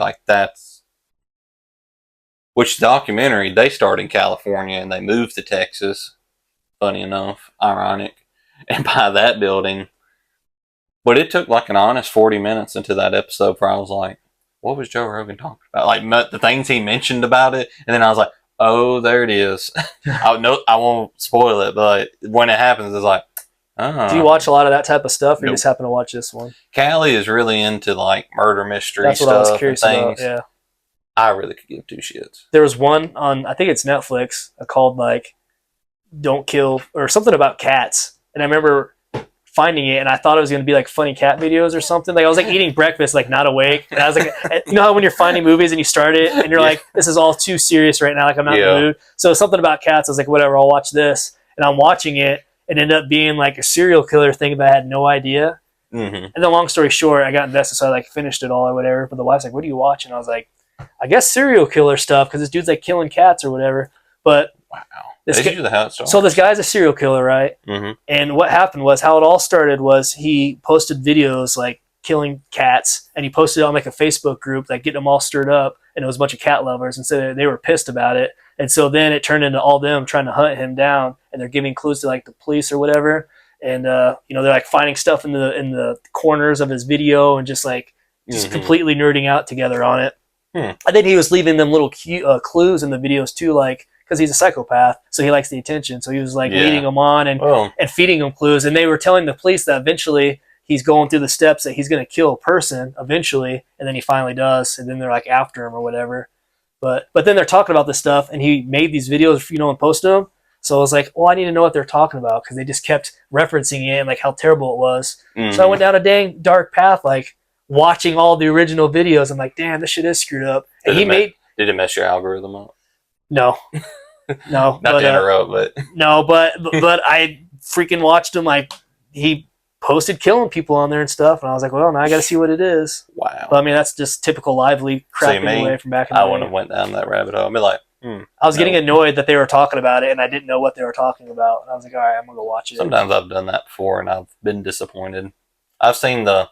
Which documentary they started in California and they moved to Texas. Funny enough, ironic, and by that building. But it took like an honest 40 minutes into that episode where I was like, what was Joe Rogan talking about? Like the things he mentioned about it. And then I was like, oh, there it is. I won't spoil it, but when it happens, it's like, oh. Do you watch a lot of that type of stuff or you just happen to watch this one? Callie is really into like murder mystery That's stuff. That's what I was curious about, yeah. I really could give two shits. There was one on, I think it's Netflix, called like Don't Kill, or something about cats. And I remember finding it, and I thought it was going to be like funny cat videos or something. Like I was like eating breakfast, like not awake, and I was like, you know how when you're finding movies and you start it and you're like, this is all too serious right now, like I'm not in the mood. So something about cats, I was like, whatever, I'll watch this. And I'm watching it, and it ended up being like a serial killer thing, but I had no idea. Mm-hmm. And then long story short, I got invested, so I like finished it all or whatever. But the wife's like, what are you watching? I was like, I guess serial killer stuff, because this dude's like killing cats or whatever. But wow. So this guy's a serial killer, right? Mm-hmm. And what happened was, how it all started was he posted videos like killing cats, and he posted it on like a Facebook group, like getting them all stirred up, and it was a bunch of cat lovers, and so they were pissed about it. And so then it turned into all them trying to hunt him down, and they're giving clues to like the police or whatever. And they're like finding stuff in the corners of his video and just completely nerding out together on it. And then he was leaving them little clues in the videos too, like, because he's a psychopath, so he likes the attention. So he was like leading them on and feeding them clues. And they were telling the police that eventually he's going through the steps that he's going to kill a person eventually, and then he finally does. And then they're like after him or whatever. But then they're talking about this stuff, and he made these videos, and posted them. So I was like, well, I need to know what they're talking about, because they just kept referencing it and like how terrible it was. Mm-hmm. So I went down a dang dark path, like watching all the original videos. I'm like, damn, this shit is screwed up. And did it mess your algorithm up? No. No. Not to interrupt, but no, but I freaking watched him. Like, he posted killing people on there and stuff, and I was like, well, now I got to see what it is. Wow. But I mean, that's just typical lively crap anyway from back in the day. I wouldn't have went down that rabbit hole. I'd be like, I was getting annoyed that they were talking about it, and I didn't know what they were talking about. And I was like, all right, I'm gonna go watch it. Sometimes I've done that before, and I've been disappointed. I've seen the.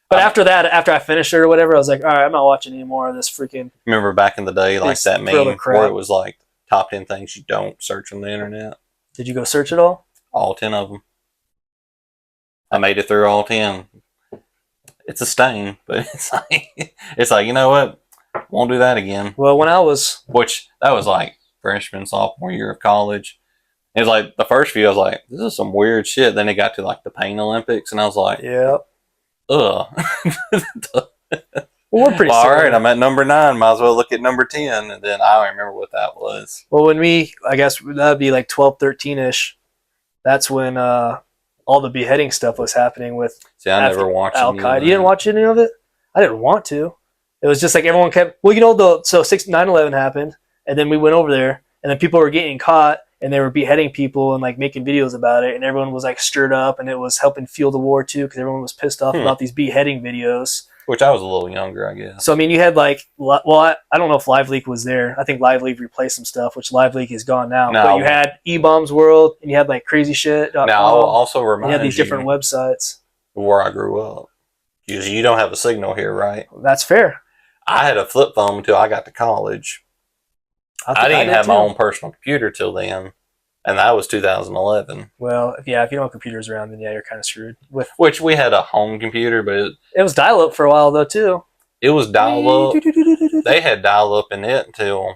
But after I finished it or whatever, I was like, all right, I'm not watching any more of this freaking. Remember back in the day, like that meme where it was like top 10 things you don't search on the internet. Did you go search it all? All 10 of them. I made it through all 10. It's a stain, but it's like, you know what? Won't do that again. Well, when I was... that was like freshman, sophomore year of college. It was like the first few, I was like, this is some weird shit. Then it got to like the Pain Olympics, and I was like, yeah. Ugh. Well, we're pretty all right, I'm at number 9. Might as well look at number 10. And then I don't remember what that was. Well, I guess that would be like 12, 13-ish. That's when all the beheading stuff was happening with I never watched Al-Qaeda. You didn't watch any of it? I didn't want to. It was just like everyone kept... Well, 9/11 happened, and then we went over there, and then people were getting caught, and they were beheading people and like making videos about it, and everyone was like stirred up, and it was helping fuel the war too, because everyone was pissed off about these beheading videos. Which I was a little younger, I guess. So, I mean, you had I don't know if LiveLeak was there. I think LiveLeak replaced some stuff, which LiveLeak is gone now. No. But you had E-Bombs World, and you had like crazy shit. Now, I'll also remind you. Had these different websites. Where I grew up. You don't have a signal here, right? That's fair. I had a flip phone until I got to college. I didn't have my own personal computer till then. And that was 2011. Well, if you don't have computers around, then you're kind of screwed. Which we had a home computer, but it was dial-up for a while though too. It was dial-up. They had dial-up in it until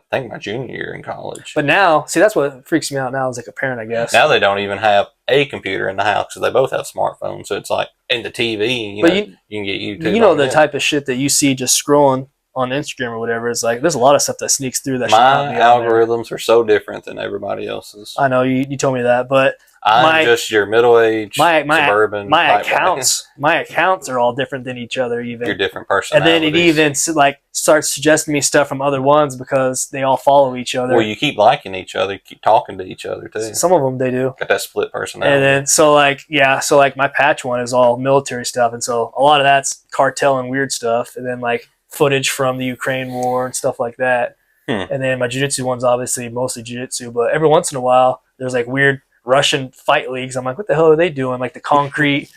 I think my junior year in college. But now, see, that's what freaks me out now as like a parent, I guess. Now they don't even have a computer in the house because they both have smartphones. So it's like in the TV, you can get YouTube. You know the type of shit that you see just scrolling on Instagram or whatever. It's like there's a lot of stuff that sneaks through that. My algorithms are so different than everybody else's. I know you told me that, but I'm just your middle-aged suburban. My accounts are all different than each other. Even your different personalities. And then it even like starts suggesting me stuff from other ones because they all follow each other. Well, you keep liking each other, you keep talking to each other too. Some of them they do. Got that split personality. And then so my patch one is all military stuff, and so a lot of that's cartel and weird stuff, and then like footage from the Ukraine war and stuff like that. And then my jiu-jitsu one's obviously mostly jiu-jitsu, but every once in a while there's like weird Russian fight leagues. I'm like, what the hell are they doing? Like the concrete,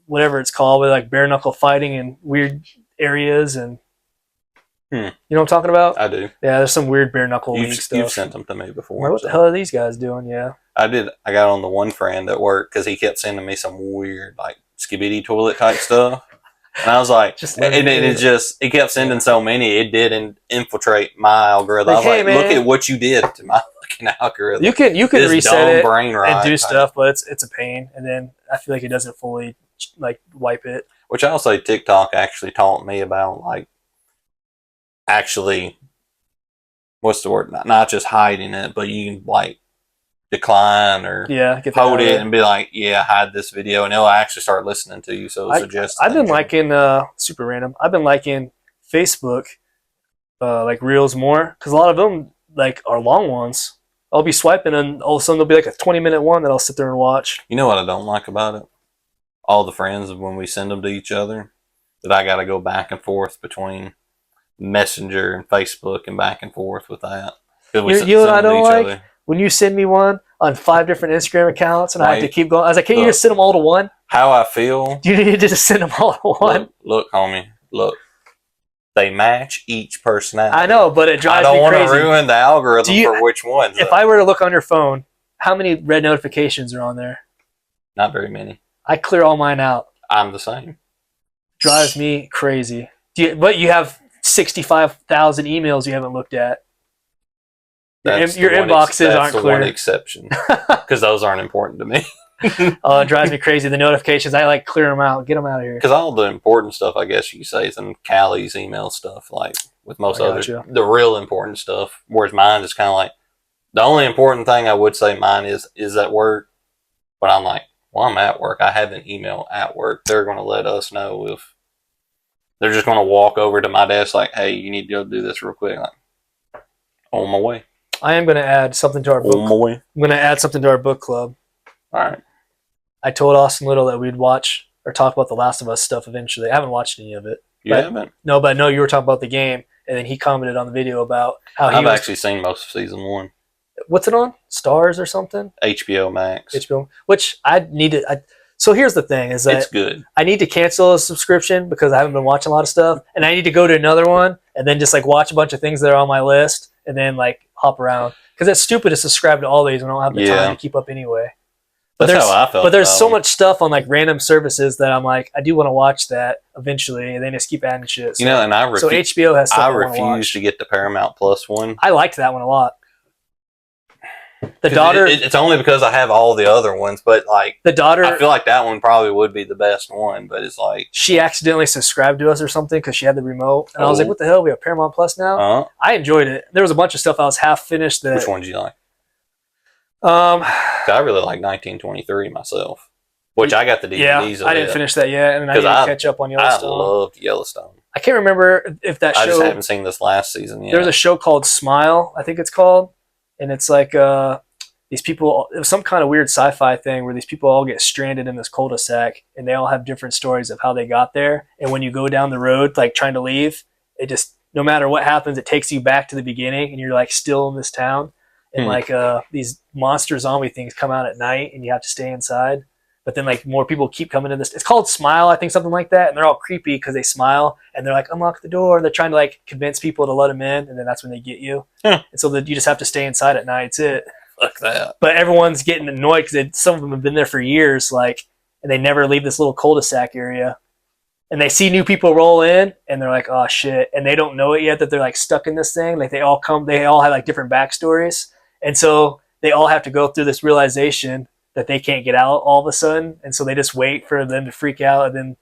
whatever it's called, with like bare knuckle fighting in weird areas, and you know what I'm talking about? I do. Yeah, there's some weird bare knuckle league stuff. You've sent them to me before. Like, what the hell are these guys doing? Yeah, I did. I got on the one friend at work because he kept sending me some weird like skibidi toilet type stuff. And I was like, he kept sending so many, it did infiltrate my algorithm. Like, I was like, look at what you did to my fucking algorithm. You can this reset it and do stuff, but it's a pain. And then I feel like it doesn't fully like wipe it. Which I'll say TikTok actually taught me about like actually, what's the word? Not just hiding it, but you can like decline or hold it and be like, hide this video, and it'll actually start listening to you. So suggest. I've been liking super random. I've been liking Facebook like reels more because a lot of them like are long ones. I'll be swiping and all of a sudden there'll be like a 20-minute one that I'll sit there and watch. You know what I don't like about it? All the friends when we send them to each other, that I got to go back and forth between Messenger and Facebook and back and forth with that. You know what I don't like? When you send me one on 5 different Instagram accounts and I have to keep going. I was like, can't you just send them all to one? How I feel? You need to just send them all to one. Look, homie. Look. They match each personality. I know, but it drives me crazy. I don't want to ruin the algorithm for which ones. If I were to look on your phone, how many red notifications are on there? Not very many. I clear all mine out. I'm the same. Drives me crazy. But you have 65,000 emails you haven't looked at. Your inboxes aren't clear. That's the one exception, because those aren't important to me. It drives me crazy. The notifications, I like clear them out, get them out of here. Because all the important stuff, I guess you say, is in Callie's email stuff. Like with most others, the real important stuff. Whereas mine is kind of like the only important thing I would say mine is at work. But I'm like, well, I'm at work. I have an email at work. They're going to let us know if they're just going to walk over to my desk like, hey, you need to go do this real quick. Like, on my way. I am going to add something to our book. I'm going to add something to our book club. All right. I told Austin Little that we'd watch or talk about The Last of Us stuff eventually. I haven't watched any of it. You haven't? No, but I know you were talking about the game, and then he commented on the video about how I've actually seen most of season 1. What's it on? Stars or something? HBO Max. HBO, which I need to. So here's the thing: is that it's good. I need to cancel a subscription because I haven't been watching a lot of stuff, and I need to go to another one and then just like watch a bunch of things that are on my list, and then like hop around because it's stupid to subscribe to all these when I don't have the time to keep up anyway. But That's how I felt. But there's so much stuff on like random services that I'm like, I do want to watch that eventually, and then just keep adding shit. So, and so HBO has stuff I refuse to get the Paramount Plus one. I liked that one a lot. The daughter. It's only because I have all the other ones, but like the daughter. I feel like that one probably would be the best one, but it's like she accidentally subscribed to us or something because she had the remote, and I was like, "What the hell? We have Paramount Plus now." I enjoyed it. There was a bunch of stuff I was half finished. Which one did you like? I really like 1923 myself, which I got the DVDs of. I didn't finish that yet, and I need to catch up on Yellowstone. I loved Yellowstone. I can't remember if that show. I just haven't seen this last season yet. There's a show called Smile, I think it's called, and it's like these people. It was some kind of weird sci-fi thing where these people all get stranded in this cul-de-sac, and they all have different stories of how they got there. And when you go down the road, like trying to leave, it just no matter what happens, it takes you back to the beginning, and you're like still in this town. And like these monster zombie things come out at night, and you have to stay inside. But then like more people keep coming in this. It's called Smile, I think, something like that. And they're all creepy because they smile, and they're like, unlock the door. And they're trying to like convince people to let them in, and then that's when they get you. And so that you just have to stay inside at night. It's it. Fuck that. But everyone's getting annoyed because some of them have been there for years, like, and they never leave this little cul-de-sac area. and they see new people roll in, and they're like, "Oh shit!" And they don't know it yet that they're like stuck in this thing. Like they all have like different backstories, and so they all have to go through this realization that they can't get out all of a sudden, and so they just wait for them to freak out and then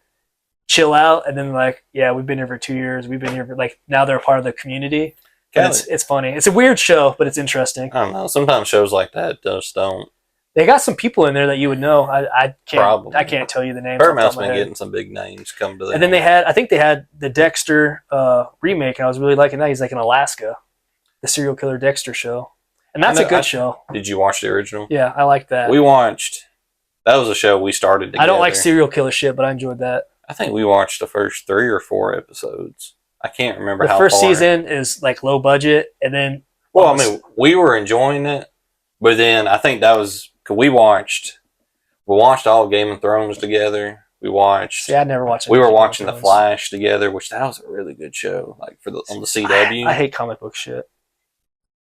chill out, and then like, "Yeah, we've been here for 2 years. We've been here for like now they're a part of the community." But it's funny. It's a weird show, but it's interesting. I don't know. Sometimes shows like that just don't. They got some people in there that you would know. I can't. Probably. I can't tell you the names. Paramount's been getting some big names come to them. And then I think they had the Dexter remake. I was really liking that. He's like in Alaska, the serial killer Dexter show, and that's a good show. Did you watch the original? Yeah, I like that. We watched. That was a show we started together. I don't like serial killer shit, but I enjoyed that. I think we watched the first 3 or 4 episodes. I can't remember how far. The first far. season is like low budget, and then I mean, we were enjoying it, but then I think that was because we watched all Game of Thrones together. We watched. See, I never watched. We were watching The Flash together, which that was a really good show. Like on the CW. I hate comic book shit.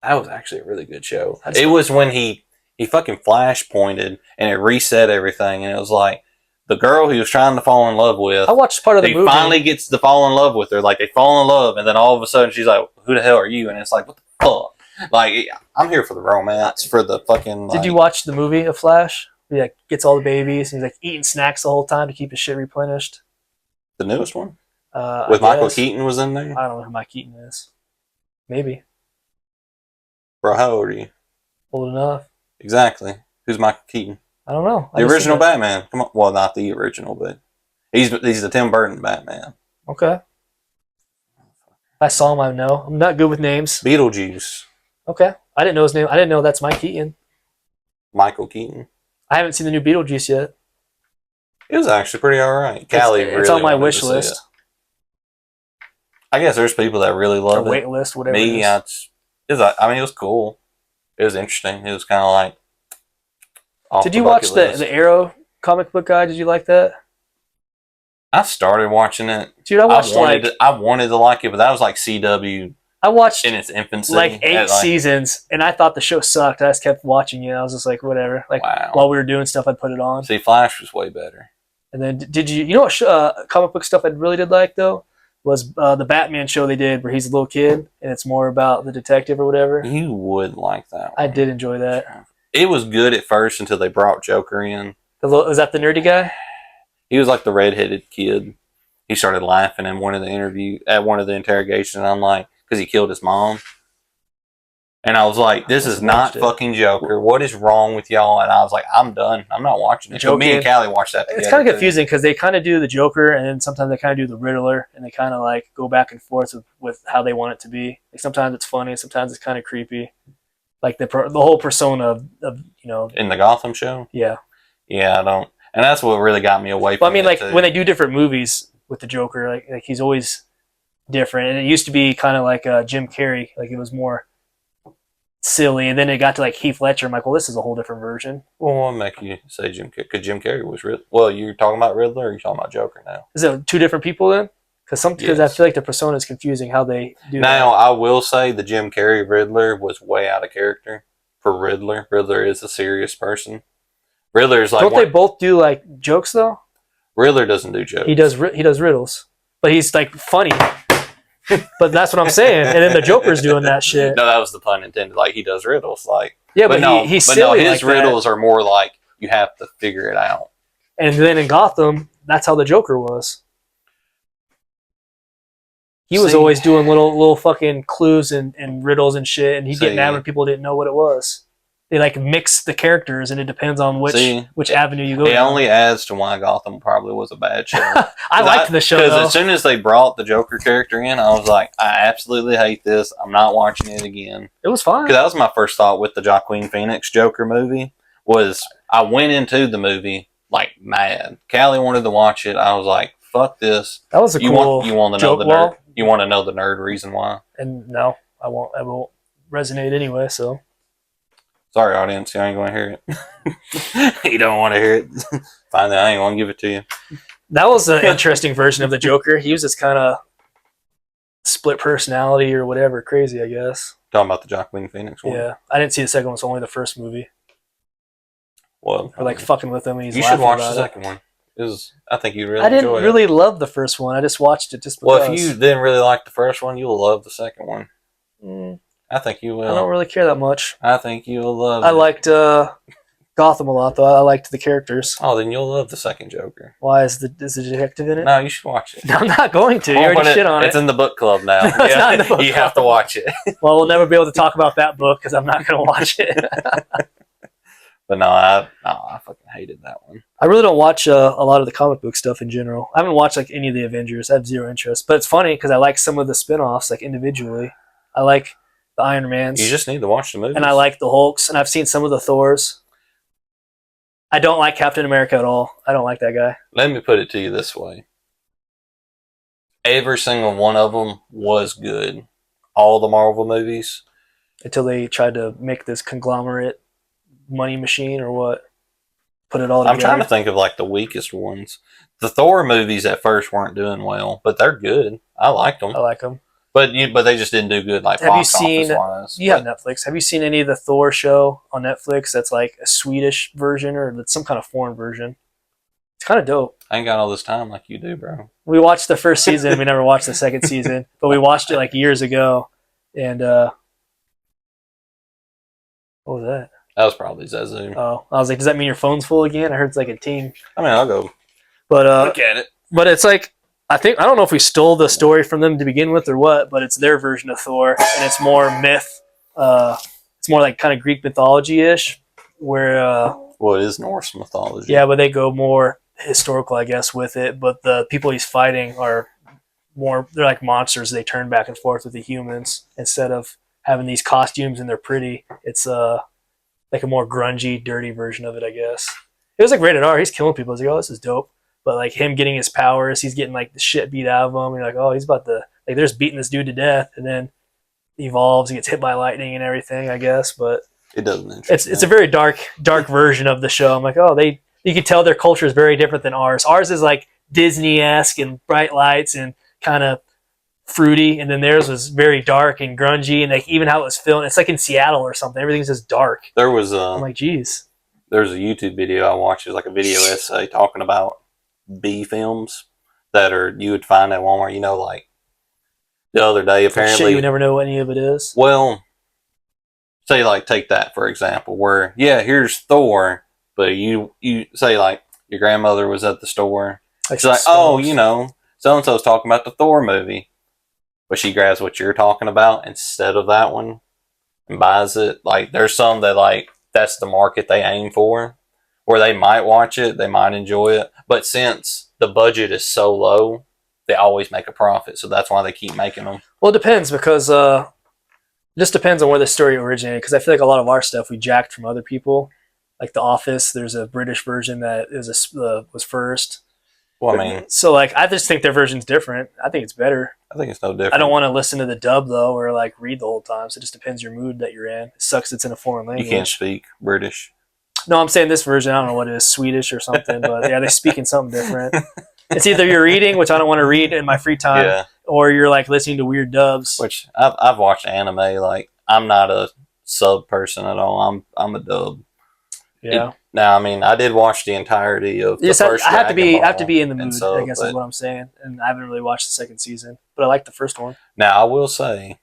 That was actually a really good show. It was when he fucking flash pointed and it reset everything, and it was like the girl he was trying to fall in love with. I watched part of the movie. He finally gets to fall in love with her. Like they fall in love, and then all of a sudden she's like, "Who the hell are you?" And it's like, "What the fuck?" Like I'm here for the romance, for the fucking. Did you watch the movie of Flash? He like gets all the babies, and he's like eating snacks the whole time to keep his shit replenished. The newest one with Michael Keaton was in there. I don't know who Mike Keaton is. Maybe. Bro, how old are you? Old enough. Exactly. Who's Michael Keaton? I don't know. The original Batman. Come on. Well, not the original, but he's the Tim Burton Batman. Okay. I saw him. I know. I'm not good with names. Beetlejuice. Okay. I didn't know his name. I didn't know that's Mike Keaton. Michael Keaton. I haven't seen the new Beetlejuice yet. It was actually pretty alright. Callie really it's on my wish list. I guess there's people that really love it. Wait list, whatever. Me, it was cool. It was interesting. It was kind of like. Did you watch the Arrow comic book guy? Did you like that? I started watching it. Dude, I wanted to like it, but that was like CW. I watched in its infancy, like 8 seasons, and I thought the show sucked. I just kept watching it. I was just like, whatever. Like while we were doing stuff, I'd put it on. See, Flash was way better. And then did you know what comic book stuff I really did like though? Was the Batman show they did where he's a little kid and it's more about the detective or whatever. You would like that one. I did enjoy that. It was good at first until they brought Joker in. Was that the nerdy guy? He was like the redheaded kid. He started laughing in one of the interrogations, and I'm like, because he killed his mom. And I was like, this is not fucking Joker. What is wrong with y'all? And I was like, I'm done. I'm not watching it. So me and Callie watched that together. It's kind of confusing because they kind of do the Joker and then sometimes they kind of do the Riddler and they kind of like go back and forth with how they want it to be. Like sometimes it's funny, sometimes it's kind of creepy. Like the whole persona of in the Gotham show. Yeah. Yeah, I don't, and that's what really got me away from. But I mean, like when they do different movies with the Joker, like he's always different. And it used to be kind of like Jim Carrey, like it was more silly, and then it got to like Heath Ledger. I'm like, well, this is a whole different version. Well, what make you say Jim Carrey? Because Jim Carrey was well, you're talking about Riddler, or you're talking about Joker now? Is it 2 different people then? Because I feel like the persona is confusing how they do. Now, I will say the Jim Carrey Riddler was way out of character for Riddler. Riddler is a serious person. Riddler is like. Don't they both do like jokes though? Riddler doesn't do jokes. He does riddles, but he's like funny. But that's what I'm saying. And then the Joker's doing that shit. No, that was the pun intended. Like he does riddles, like yeah, but he's silly. His like riddles that. Are more like you have to figure it out. And then in Gotham, that's how the Joker was. He was always doing little fucking clues and riddles and shit, and he'd get mad when people didn't know what it was. They like mix the characters, and it depends on which avenue you go. It only adds to why Gotham probably was a bad show. I liked the show because as soon as they brought the Joker character in, I was like, I absolutely hate this. I'm not watching it again. It was fine. Because that was my first thought with the Joaquin Phoenix Joker movie. Was I went into the movie like mad. Callie wanted to watch it. I was like, fuck this. That was you want to know the nerd. You want to know the nerd reason why? And no, I won't. I won't resonate anyway. So. Sorry, audience. You ain't going to hear it. You don't want to hear it. Fine, I ain't going to give it to you. That was an interesting version of the Joker. He was this kind of split personality or whatever. Crazy, I guess. Talking about the Joaquin Phoenix one? Yeah. I didn't see the second one. It's only the first movie. Well, or like fucking with him. And he's you should watch the second one. I think you really I didn't enjoy really it. love the first one. I just watched it just because. Well, if you didn't really like the first one, you'll love the second one. Mm, I think you will. I don't really care that much. I think you'll love I it. liked Gotham a lot, though. I liked the characters. Oh, then you'll love the second Joker. Why is the detective in it? No, you should watch it. I'm not going to. You already shit on it. It's in the book club now. No, it's not in the book You club. have to watch it. Well, we'll never be able to talk about that book because I'm not going to watch it. But no, I fucking hated that one. I really don't watch a lot of the comic book stuff in general. I haven't watched like any of the Avengers. I have zero interest. But it's funny because I like some of the spin-offs like individually. I like the Iron Mans. You just need to watch the movies. And I like the Hulks, and I've seen some of the Thors. I don't like Captain America at all. I don't like that guy. Let me put it to you this way. Every single one of them was good. All the Marvel movies. Until they tried to make this conglomerate money machine or what? Put it all together. I'm trying to think of like the weakest ones. The Thor movies at first weren't doing well, but they're good. I liked them. I like them. But they just didn't do good like box office wise. You have Netflix. Have you seen any of the Thor show on Netflix that's like a Swedish version or that's some kind of foreign version? It's kind of dope. I ain't got all this time like you do, bro. We watched the first season. We never watched the second season, but we watched it like years ago. And what was that? That was probably Zazu. Oh, I was like, does that mean your phone's full again? I heard it's like a ting. I mean, I'll go but look at it. But it's like, I don't know if we stole the story from them to begin with or what, but it's their version of Thor, and it's more myth. It's more like kind of Greek mythology-ish, where well, it is Norse mythology. Yeah, but they go more historical, I guess, with it. But the people he's fighting are they're like monsters. They turn back and forth with the humans instead of having these costumes and they're pretty. It's like a more grungy, dirty version of it, I guess. It was like rated R. He's killing people. I was like, oh, this is dope. But like him getting his powers, he's getting like the shit beat out of him. And you're like, oh, he's about to they're just beating this dude to death, and then he evolves, he gets hit by lightning and everything, I guess. But it doesn't. It's a very dark version of the show. I'm like, oh, you can tell their culture is very different than ours. Ours is like Disney-esque and bright lights and kind of fruity, and then theirs was very dark and grungy, and like even how it was filmed, it's like in Seattle or something. Everything's just dark. There was I'm like, geez. There's a YouTube video I watched. It was like a video essay talking about B films that you would find at Walmart. You know, like the other day, apparently shit you never know what any of it is. Well, say like take that for example, where here's Thor, but you say like your grandmother was at the store. She's like, oh, so and so's talking about the Thor movie. But she grabs what you're talking about instead of that one and buys it. Like, there's some that, like, that's the market they aim for, where they might watch it, they might enjoy it. But since the budget is so low, they always make a profit. So that's why they keep making them. Well, it depends because it just depends on where the story originated. Because I feel like a lot of our stuff we jacked from other people. Like The Office, there's a British version that was first. Well, I mean, so like I just think their version's different. I think it's better. I think it's no different. I don't want to listen to the dub though, or like read the whole time. So it just depends your mood that you're in. It sucks it's in a foreign language. You can't speak British. No, I'm saying this version. I don't know what it is, Swedish or something, but yeah, they speak in something different. It's either you're reading, which I don't want to read in my free time, or you're like listening to weird dubs. Which I've watched anime. Like I'm not a sub person at all. I'm a dub. Yeah. Now, I mean, I did watch the entirety of the first. I have to be in the mood. So, I guess is what I'm saying, and I haven't really watched the second season, but I like the first one. Now, I will say,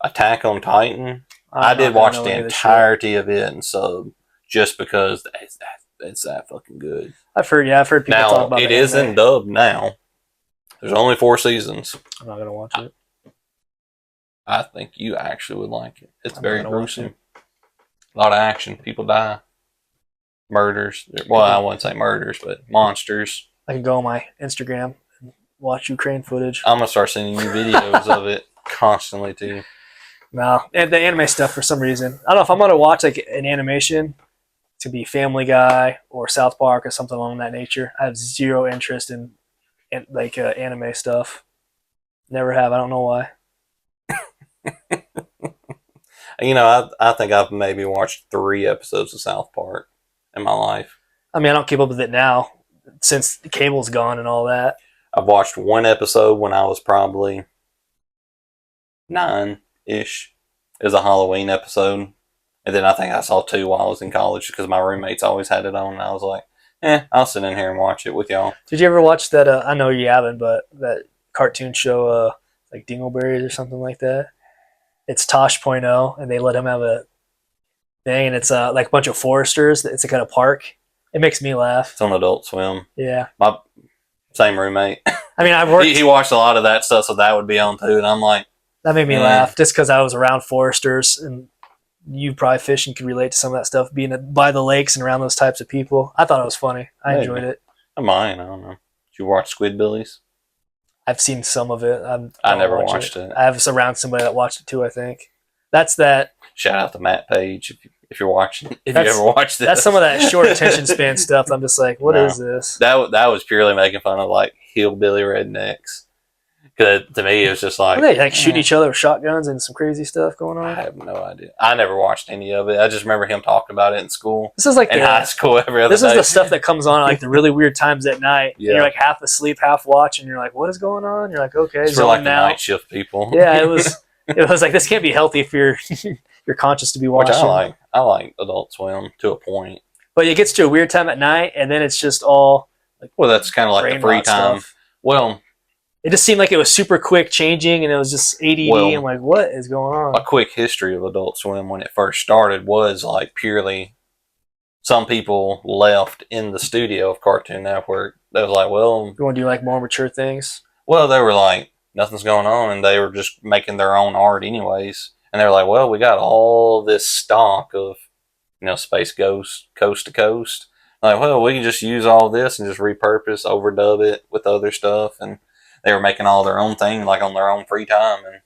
Attack on Titan. I did watch the entirety of it and sub just because it's that fucking good. I've heard people talk about it. Now, it is in dub now. There's only 4 seasons. I'm not gonna watch it. I think you actually would like it. It's very gruesome. A lot of action. People die. Murders. Well, I wouldn't say murders, but monsters. I can go on my Instagram and watch Ukraine footage. I'm going to start sending you videos of it constantly, too. No, and the anime stuff, for some reason. I don't know if I'm going to watch like an animation to be Family Guy or South Park or something along that nature. I have zero interest in like anime stuff. Never have. I don't know why. I think I've maybe watched 3 episodes of South Park in my life. I mean, I don't keep up with it now since the cable's gone and all that. I've watched 1 episode when I was probably 9-ish. It was a Halloween episode. And then I think I saw 2 while I was in college because my roommates always had it on. And I was like, I'll sit in here and watch it with y'all. Did you ever watch that? I know you haven't, but that cartoon show, like Dingleberries or something like that. It's Tosh.0, and they let him have a thing, and it's like a bunch of foresters. It's like at a park. It makes me laugh. It's on Adult Swim. Yeah. My same roommate. I mean, I've worked. He watched a lot of that stuff, so that would be on too. And I'm like, that made me laugh just because I was around foresters, and you probably fish and could relate to some of that stuff being by the lakes and around those types of people. I thought it was funny. I enjoyed it. I don't know. Did you watch Squidbillies? I've seen some of it. I never watched it. I have around somebody that watched it too, I think. That's that. Shout out to Matt Page if you're watching. If you ever watched it. That's some of that short attention span stuff. I'm just like, what is this? That was purely making fun of like hillbilly rednecks. Because to me, it was just like... They like shoot each other with shotguns and some crazy stuff going on? I have no idea. I never watched any of it. I just remember him talking about it in school. This is like in high school every other day. This is the stuff that comes on at like the really weird times at night. Yeah. And you're like half asleep, half watching. You're like, what is going on? You're like, okay, it's for like the night shift people. Yeah, it was like, this can't be healthy if you're conscious to be watching. Which I like Adult Swim to a point. But it gets to a weird time at night, and then it's just all like... Well, that's kind of like the free time. Stuff. Well... It just seemed like it was super quick changing, and it was just ADD. I'm like, what is going on? A quick history of Adult Swim when it first started was like purely some people left in the studio of Cartoon Network. They was like, well... You want to do like more mature things? Well, they were like, nothing's going on, and they were just making their own art anyways. And they were like, well, we got all this stock of, Space Ghost, Coast to Coast. Like, well, we can just use all this and just repurpose, overdub it with other stuff, and... They were making all their own thing, like on their own free time, and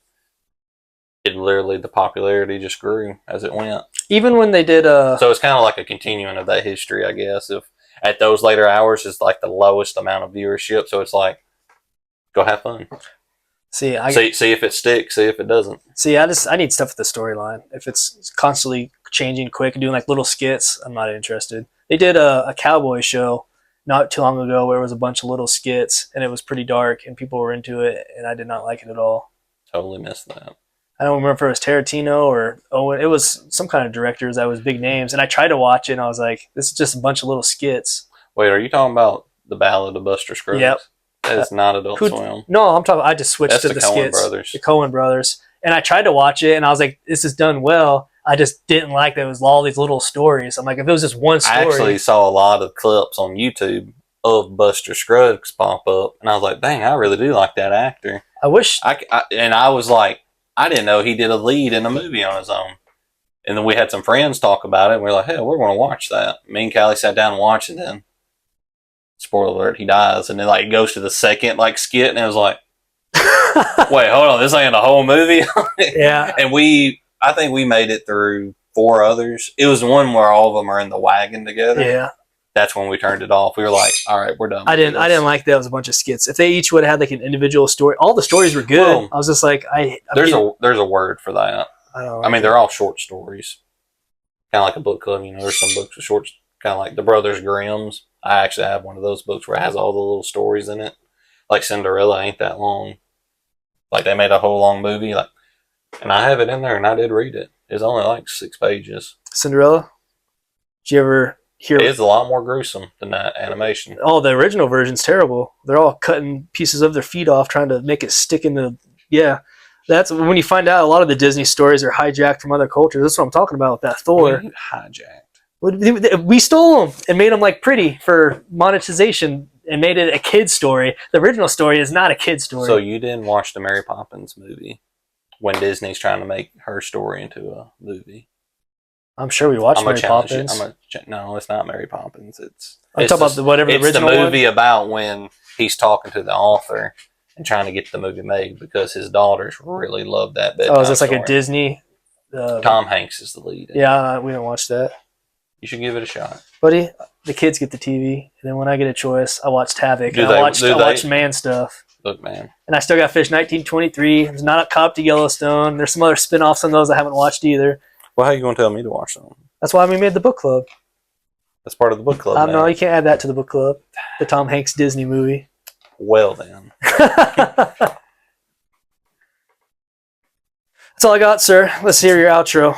the popularity just grew as it went. Even when they did, so it's kind of like a continuing of that history, I guess. If at those later hours is like the lowest amount of viewership, so it's like, go have fun. See if it sticks, see if it doesn't. See, I need stuff with the storyline. If it's constantly changing quick and doing like little skits, I'm not interested. They did a cowboy show not too long ago where it was a bunch of little skits, and it was pretty dark, and people were into it, and I did not like it at all. Totally missed that. I don't remember if it was Tarantino or Owen. It was some kind of directors that was big names, and I tried to watch it, and I was like, this is just a bunch of little skits. Wait, are you talking about the Ballad of Buster Scruggs? Yep. That is not Adult Swim. No, I'm talking. I just switched to the skits. The Coen brothers. And I tried to watch it, and I was like, this is done well. I just didn't like that it was all these little stories. I'm like, if it was just one story. I actually saw a lot of clips on YouTube of Buster Scruggs pop up, and I was like, dang, I really do like that actor. I wish. And I was like, I didn't know he did a lead in a movie on his own. And then we had some friends talk about it, and we were like, hey, we're going to watch that. Me and Callie sat down and watched it, and then, spoiler alert, he dies. And then like it goes to the second like skit, and it was like, wait, hold on, this ain't a whole movie? Yeah. And I think we made it through 4 others. It was one where all of them are in the wagon together. Yeah. That's when we turned it off. We were like, all right, we're done. I didn't like that it was a bunch of skits. If they each would have had like an individual story, all the stories were good. Well, I was just like, there's a word for that. I mean, they're all short stories. Kind of like a book club, there's some books with short, kind of like the Brothers Grimm's. I actually have one of those books where it has all the little stories in it. Like Cinderella ain't that long. Like they made a whole long movie, and I have it in there, and I did read it. It's only like 6 pages. Cinderella? Did you ever hear? It's a lot more gruesome than that animation. Oh, the original version's terrible. They're all cutting pieces of their feet off, trying to make it stick in the... Yeah. That's when you find out a lot of the Disney stories are hijacked from other cultures. That's what I'm talking about with that Thor. Hijacked? We stole them and made them like pretty for monetization and made it a kid's story. The original story is not a kid's story. So you didn't watch the Mary Poppins movie when Disney's trying to make her story into a movie? I'm sure we watched Mary Poppins. No, it's not Mary Poppins. I'm talking about the original the movie about when he's talking to the author and trying to get the movie made because his daughters really love that bedtime is this story. like a Disney? Tom Hanks is the lead. Yeah, we didn't watch that. You should give it a shot. Buddy, the kids get the TV, and then when I get a choice, I watched Havoc. I watched Man Stuff. Look, man. And I still got Fish 1923. There's not a Cop to Yellowstone. There's some other spin-offs on those I haven't watched either. Well, how are you going to tell me to watch them? That's why we made the book club. That's part of the book club. No, you can't add that to the book club. The Tom Hanks Disney movie. Well, then. That's all I got, sir. Let's hear your outro.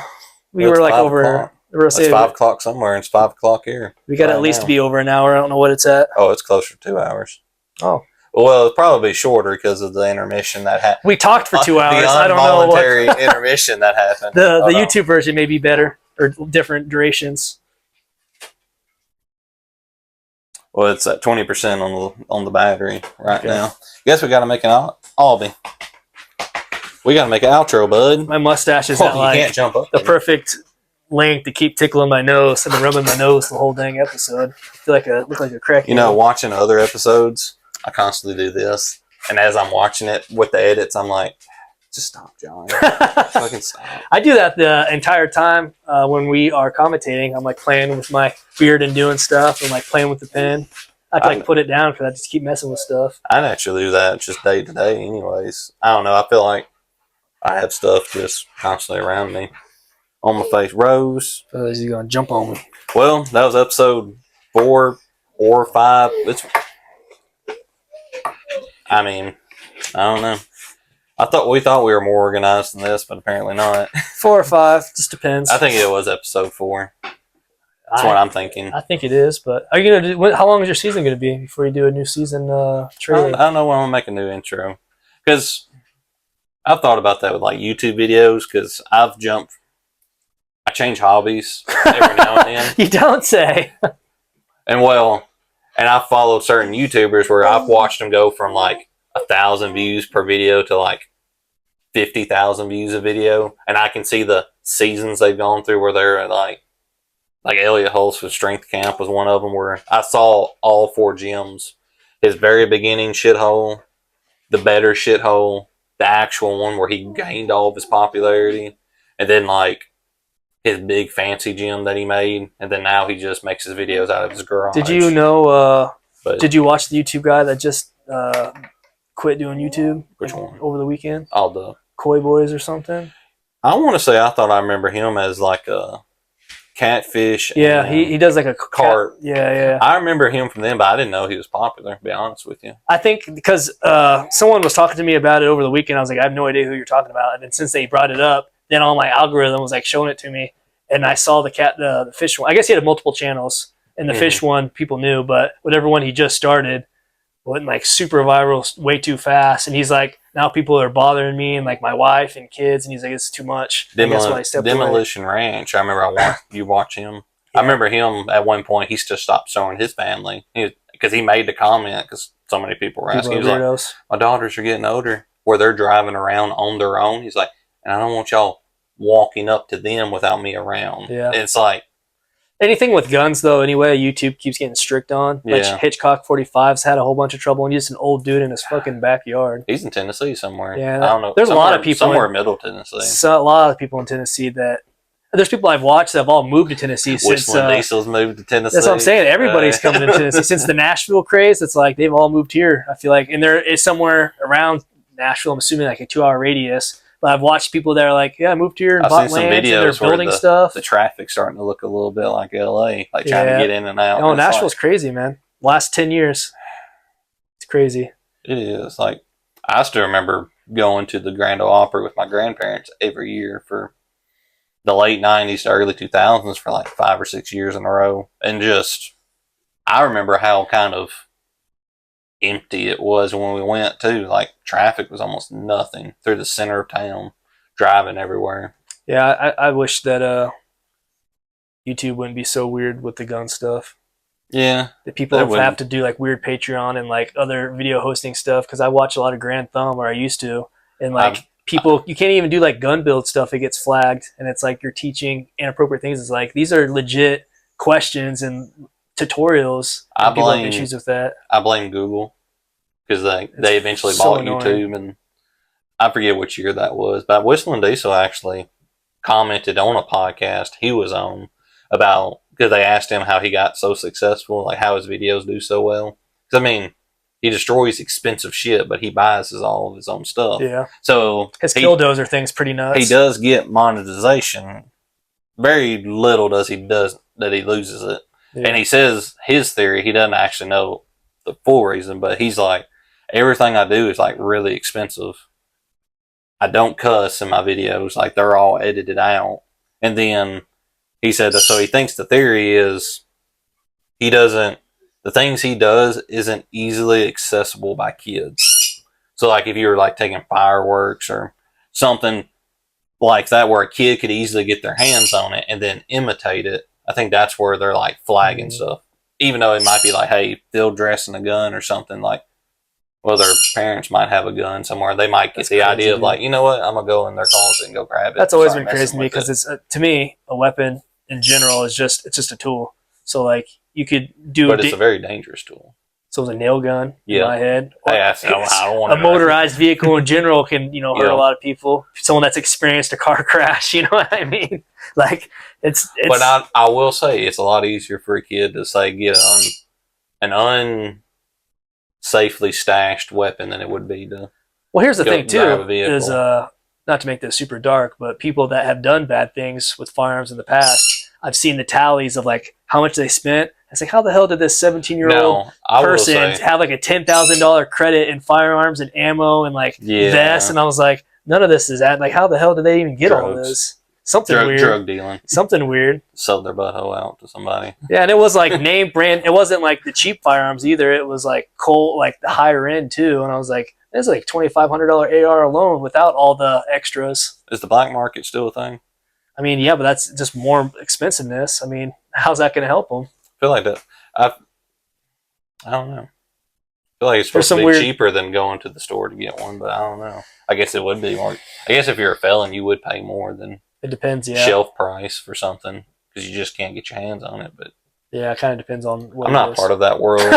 We were like over We're It's 5 o'clock somewhere, and it's 5 o'clock here. We got at least to be over an hour. I don't know what it's at. Oh, it's closer to 2 hours. Oh. Well, it'll probably be shorter because of the intermission that happened. We talked for 2 hours. The I don't know what intermission that happened. The YouTube version may be better or different durations. Well, it's at 20% on the battery right now. Guess we got to make an Albie. We got to make an outro, bud. My mustache is at you can't jump up the perfect length to keep tickling my nose and rubbing my nose the whole dang episode. I feel like look like a crack. You know, watching other episodes, I constantly do this, and as I'm watching it with the edits, I'm like, just stop, John. Fucking stop. I do that the entire time when we are commentating. I'm like playing with my beard and doing stuff. I'm like playing with the pen. I can like put it down because I just keep messing with stuff. I naturally do that just day to day, anyways. I don't know. I feel like I have stuff just constantly around me. On my face. Rose. He's going to jump on me. Well, that was episode 4 or 5. I mean, I don't know. We thought we were more organized than this, but apparently not. 4 or 5, just depends. I think it was episode 4. That's what I'm thinking. I think it is, but are you gonna do? How long is your season gonna be before you do a new season trailer? I don't know when I'm gonna make a new intro because I've thought about that with like YouTube videos because I change hobbies every now and then. You don't say. And I've followed certain YouTubers where I've watched them go from like 1,000 views per video to like 50,000 views a video, and I can see the seasons they've gone through where they're at like Elliot Hulse with Strength Camp was one of them where I saw all 4 gyms. His very beginning shithole, the better shithole, the actual one where he gained all of his popularity, and then like his big fancy gym that he made, and then now he just makes his videos out of his garage. Did you know? Did you watch the YouTube guy that just quit doing YouTube? Which one? Over the weekend? All the Koi Boys or something. I want to say I thought I remember him as like a catfish. Yeah, he does like a cart. Yeah. I remember him from then, but I didn't know he was popular, to be honest with you. I think because someone was talking to me about it over the weekend. I was like, I have no idea who you're talking about. And then since they brought it up, then all my algorithm was like showing it to me. And I saw the fish one. I guess he had multiple channels. And the fish one people knew, but whatever one he just started went like super viral way too fast. And he's like, now people are bothering me and like my wife and kids. And he's like, it's too much. Demolition Ranch. I remember you watch him. Yeah. I remember him at one point. He just stopped showing his family because he made the comment because so many people were asking. He was like, my daughters are getting older where they're driving around on their own. He's like, and I don't want y'all walking up to them without me around. Yeah. It's like, anything with guns, though, anyway, YouTube keeps getting strict on. Like Hitchcock 45's had a whole bunch of trouble, and he's just an old dude in his fucking backyard. He's in Tennessee somewhere. Yeah, I don't know. There's a lot of people somewhere in middle Tennessee. So a lot of people in Tennessee that there's people I've watched that have all moved to Tennessee since. Whistling Diesel's moved to Tennessee. That's what I'm saying. Everybody's coming to Tennessee since the Nashville craze. It's like they've all moved here. I feel like, and there is somewhere around Nashville. I'm assuming like a 2-hour radius. But I've watched people that are like, yeah, I moved here and bought land, and they're building stuff. The traffic's starting to look a little bit like LA, like trying to get in and out. Oh, Nashville's crazy, man. Last 10 years. It's crazy. It is. Like, I still remember going to the Grand Ole Opry with my grandparents every year for the late 90s to early 2000s for like 5 or 6 years in a row. And just, I remember how kind of empty it was when we went too. Like traffic was almost nothing through the center of town, driving everywhere. Yeah, I wish that YouTube wouldn't be so weird with the gun stuff. Yeah, that people have to do like weird Patreon and like other video hosting stuff because I watch a lot of Grand Thumb, or I used to, and like people, you can't even do like gun build stuff. It gets flagged, and it's like you're teaching inappropriate things. It's like these are legit questions and tutorials. People have issues with that. I blame Google because they eventually bought YouTube, and I forget which year that was. But Whistling Diesel actually commented on a podcast he was on about, because they asked him how he got so successful, like how his videos do so well. Because I mean, he destroys expensive shit, but he buys all of his own stuff. Yeah. So his Killdozer thing's pretty nuts. He does get monetization. Very little does he loses it. Yeah. And he says his theory, he doesn't actually know the full reason, but he's like, everything I do is like really expensive. I don't cuss in my videos, like they're all edited out. And then he said that. So he thinks the theory is the things he does isn't easily accessible by kids. So like if you were like taking fireworks or something like that where a kid could easily get their hands on it and then imitate it, I think that's where they're like flagging stuff. Even though it might be like, hey, field dressing a gun or something, like, well, their parents might have a gun somewhere. They might get the idea of like, you know what, I'm going to go in their closet and go grab it. That's always been crazy to me because it's, to me, a weapon in general is just a tool. So like you could do, but it's a very dangerous tool. So it's a nail gun in my head. I don't want a motorized vehicle in general can hurt a lot of people. Someone that's experienced a car crash, you know what I mean? Like it's. But I will say it's a lot easier for a kid to say get an unsafely stashed weapon than it would be to. Well, here's the thing too is not to make this super dark, but people that have done bad things with firearms in the past, I've seen the tallies of like how much they spent. It's like, how the hell did this 17-year-old person have like a $10,000 credit in firearms and ammo and like vests? And I was like, none of this is that. Like, how the hell did they even get all this? Something weird. Drug dealing. Something weird. Sold their butthole out to somebody. Yeah, and it was like name brand. It wasn't like the cheap firearms either. It was like like the higher end too. And I was like, it's like $2,500 AR alone without all the extras. Is the black market still a thing? I mean, yeah, but that's just more expensiveness. I mean, how's that going to help them? I feel like that. I don't know. I feel like it's supposed to be cheaper than going to the store to get one, but I don't know. I guess it would be more. I guess if you're a felon, you would pay more than it depends. Yeah, shelf price for something because you just can't get your hands on it. But yeah, it kind of depends on what. I'm not part of that world.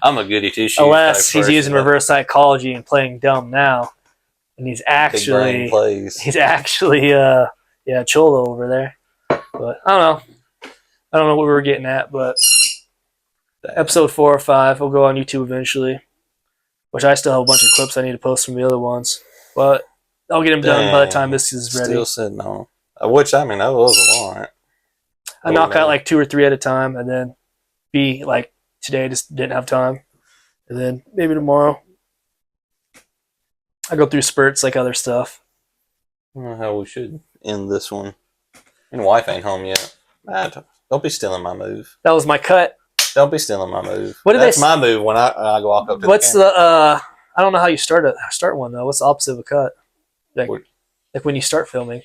I'm a goody two shoes. Unless he's using reverse psychology and playing dumb now, and he's actually Cholo over there. But I don't know. I don't know what we were getting at, but episode 4 or 5 will go on YouTube eventually, which I still have a bunch of clips I need to post from the other ones, but I'll get them done by the time this is ready. Still sitting on, which I mean that was a lot. I knock out like 2 or 3 at a time, and then be like today I just didn't have time, and then maybe tomorrow I go through spurts like other stuff. I don't know how we should end this one. Your wife ain't home yet. Don't be stealing my move. That was my cut. Don't be stealing my move. That's my move when I go walk up to what's the I don't know how you start one though. What's the opposite of a cut? Like when you start filming.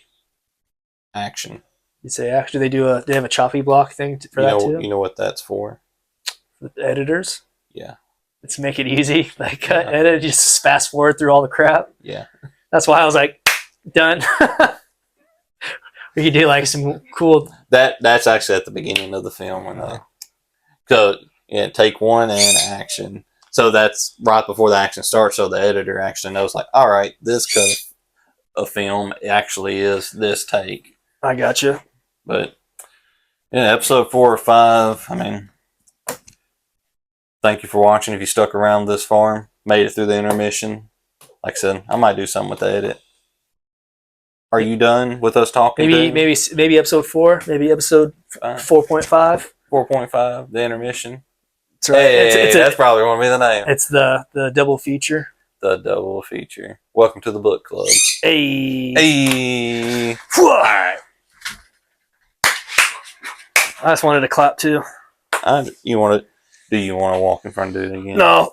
Action. You say action. They have a choppy block thing for that too? You know what that's for? For the editors? Yeah. It's to make it easy. Like edit, just fast forward through all the crap. Yeah. That's why I was like, done. We could do like some cool. That's actually at the beginning of the film when take one and action. So that's right before the action starts. So the editor actually knows, like, all right, this cut of film actually is this take. I gotcha. But yeah, episode 4 or 5. I mean, thank you for watching. If you stuck around this far, made it through the intermission. Like I said, I might do something with the edit. Are you done with us talking? Maybe episode 4. Maybe episode 4.5. 4.5. The intermission. That's right. Hey, that's probably going to be the name. It's the double feature. The double feature. Welcome to the book club. Hey. All right. I just wanted to clap too. Do you want to walk in front and do it again? No.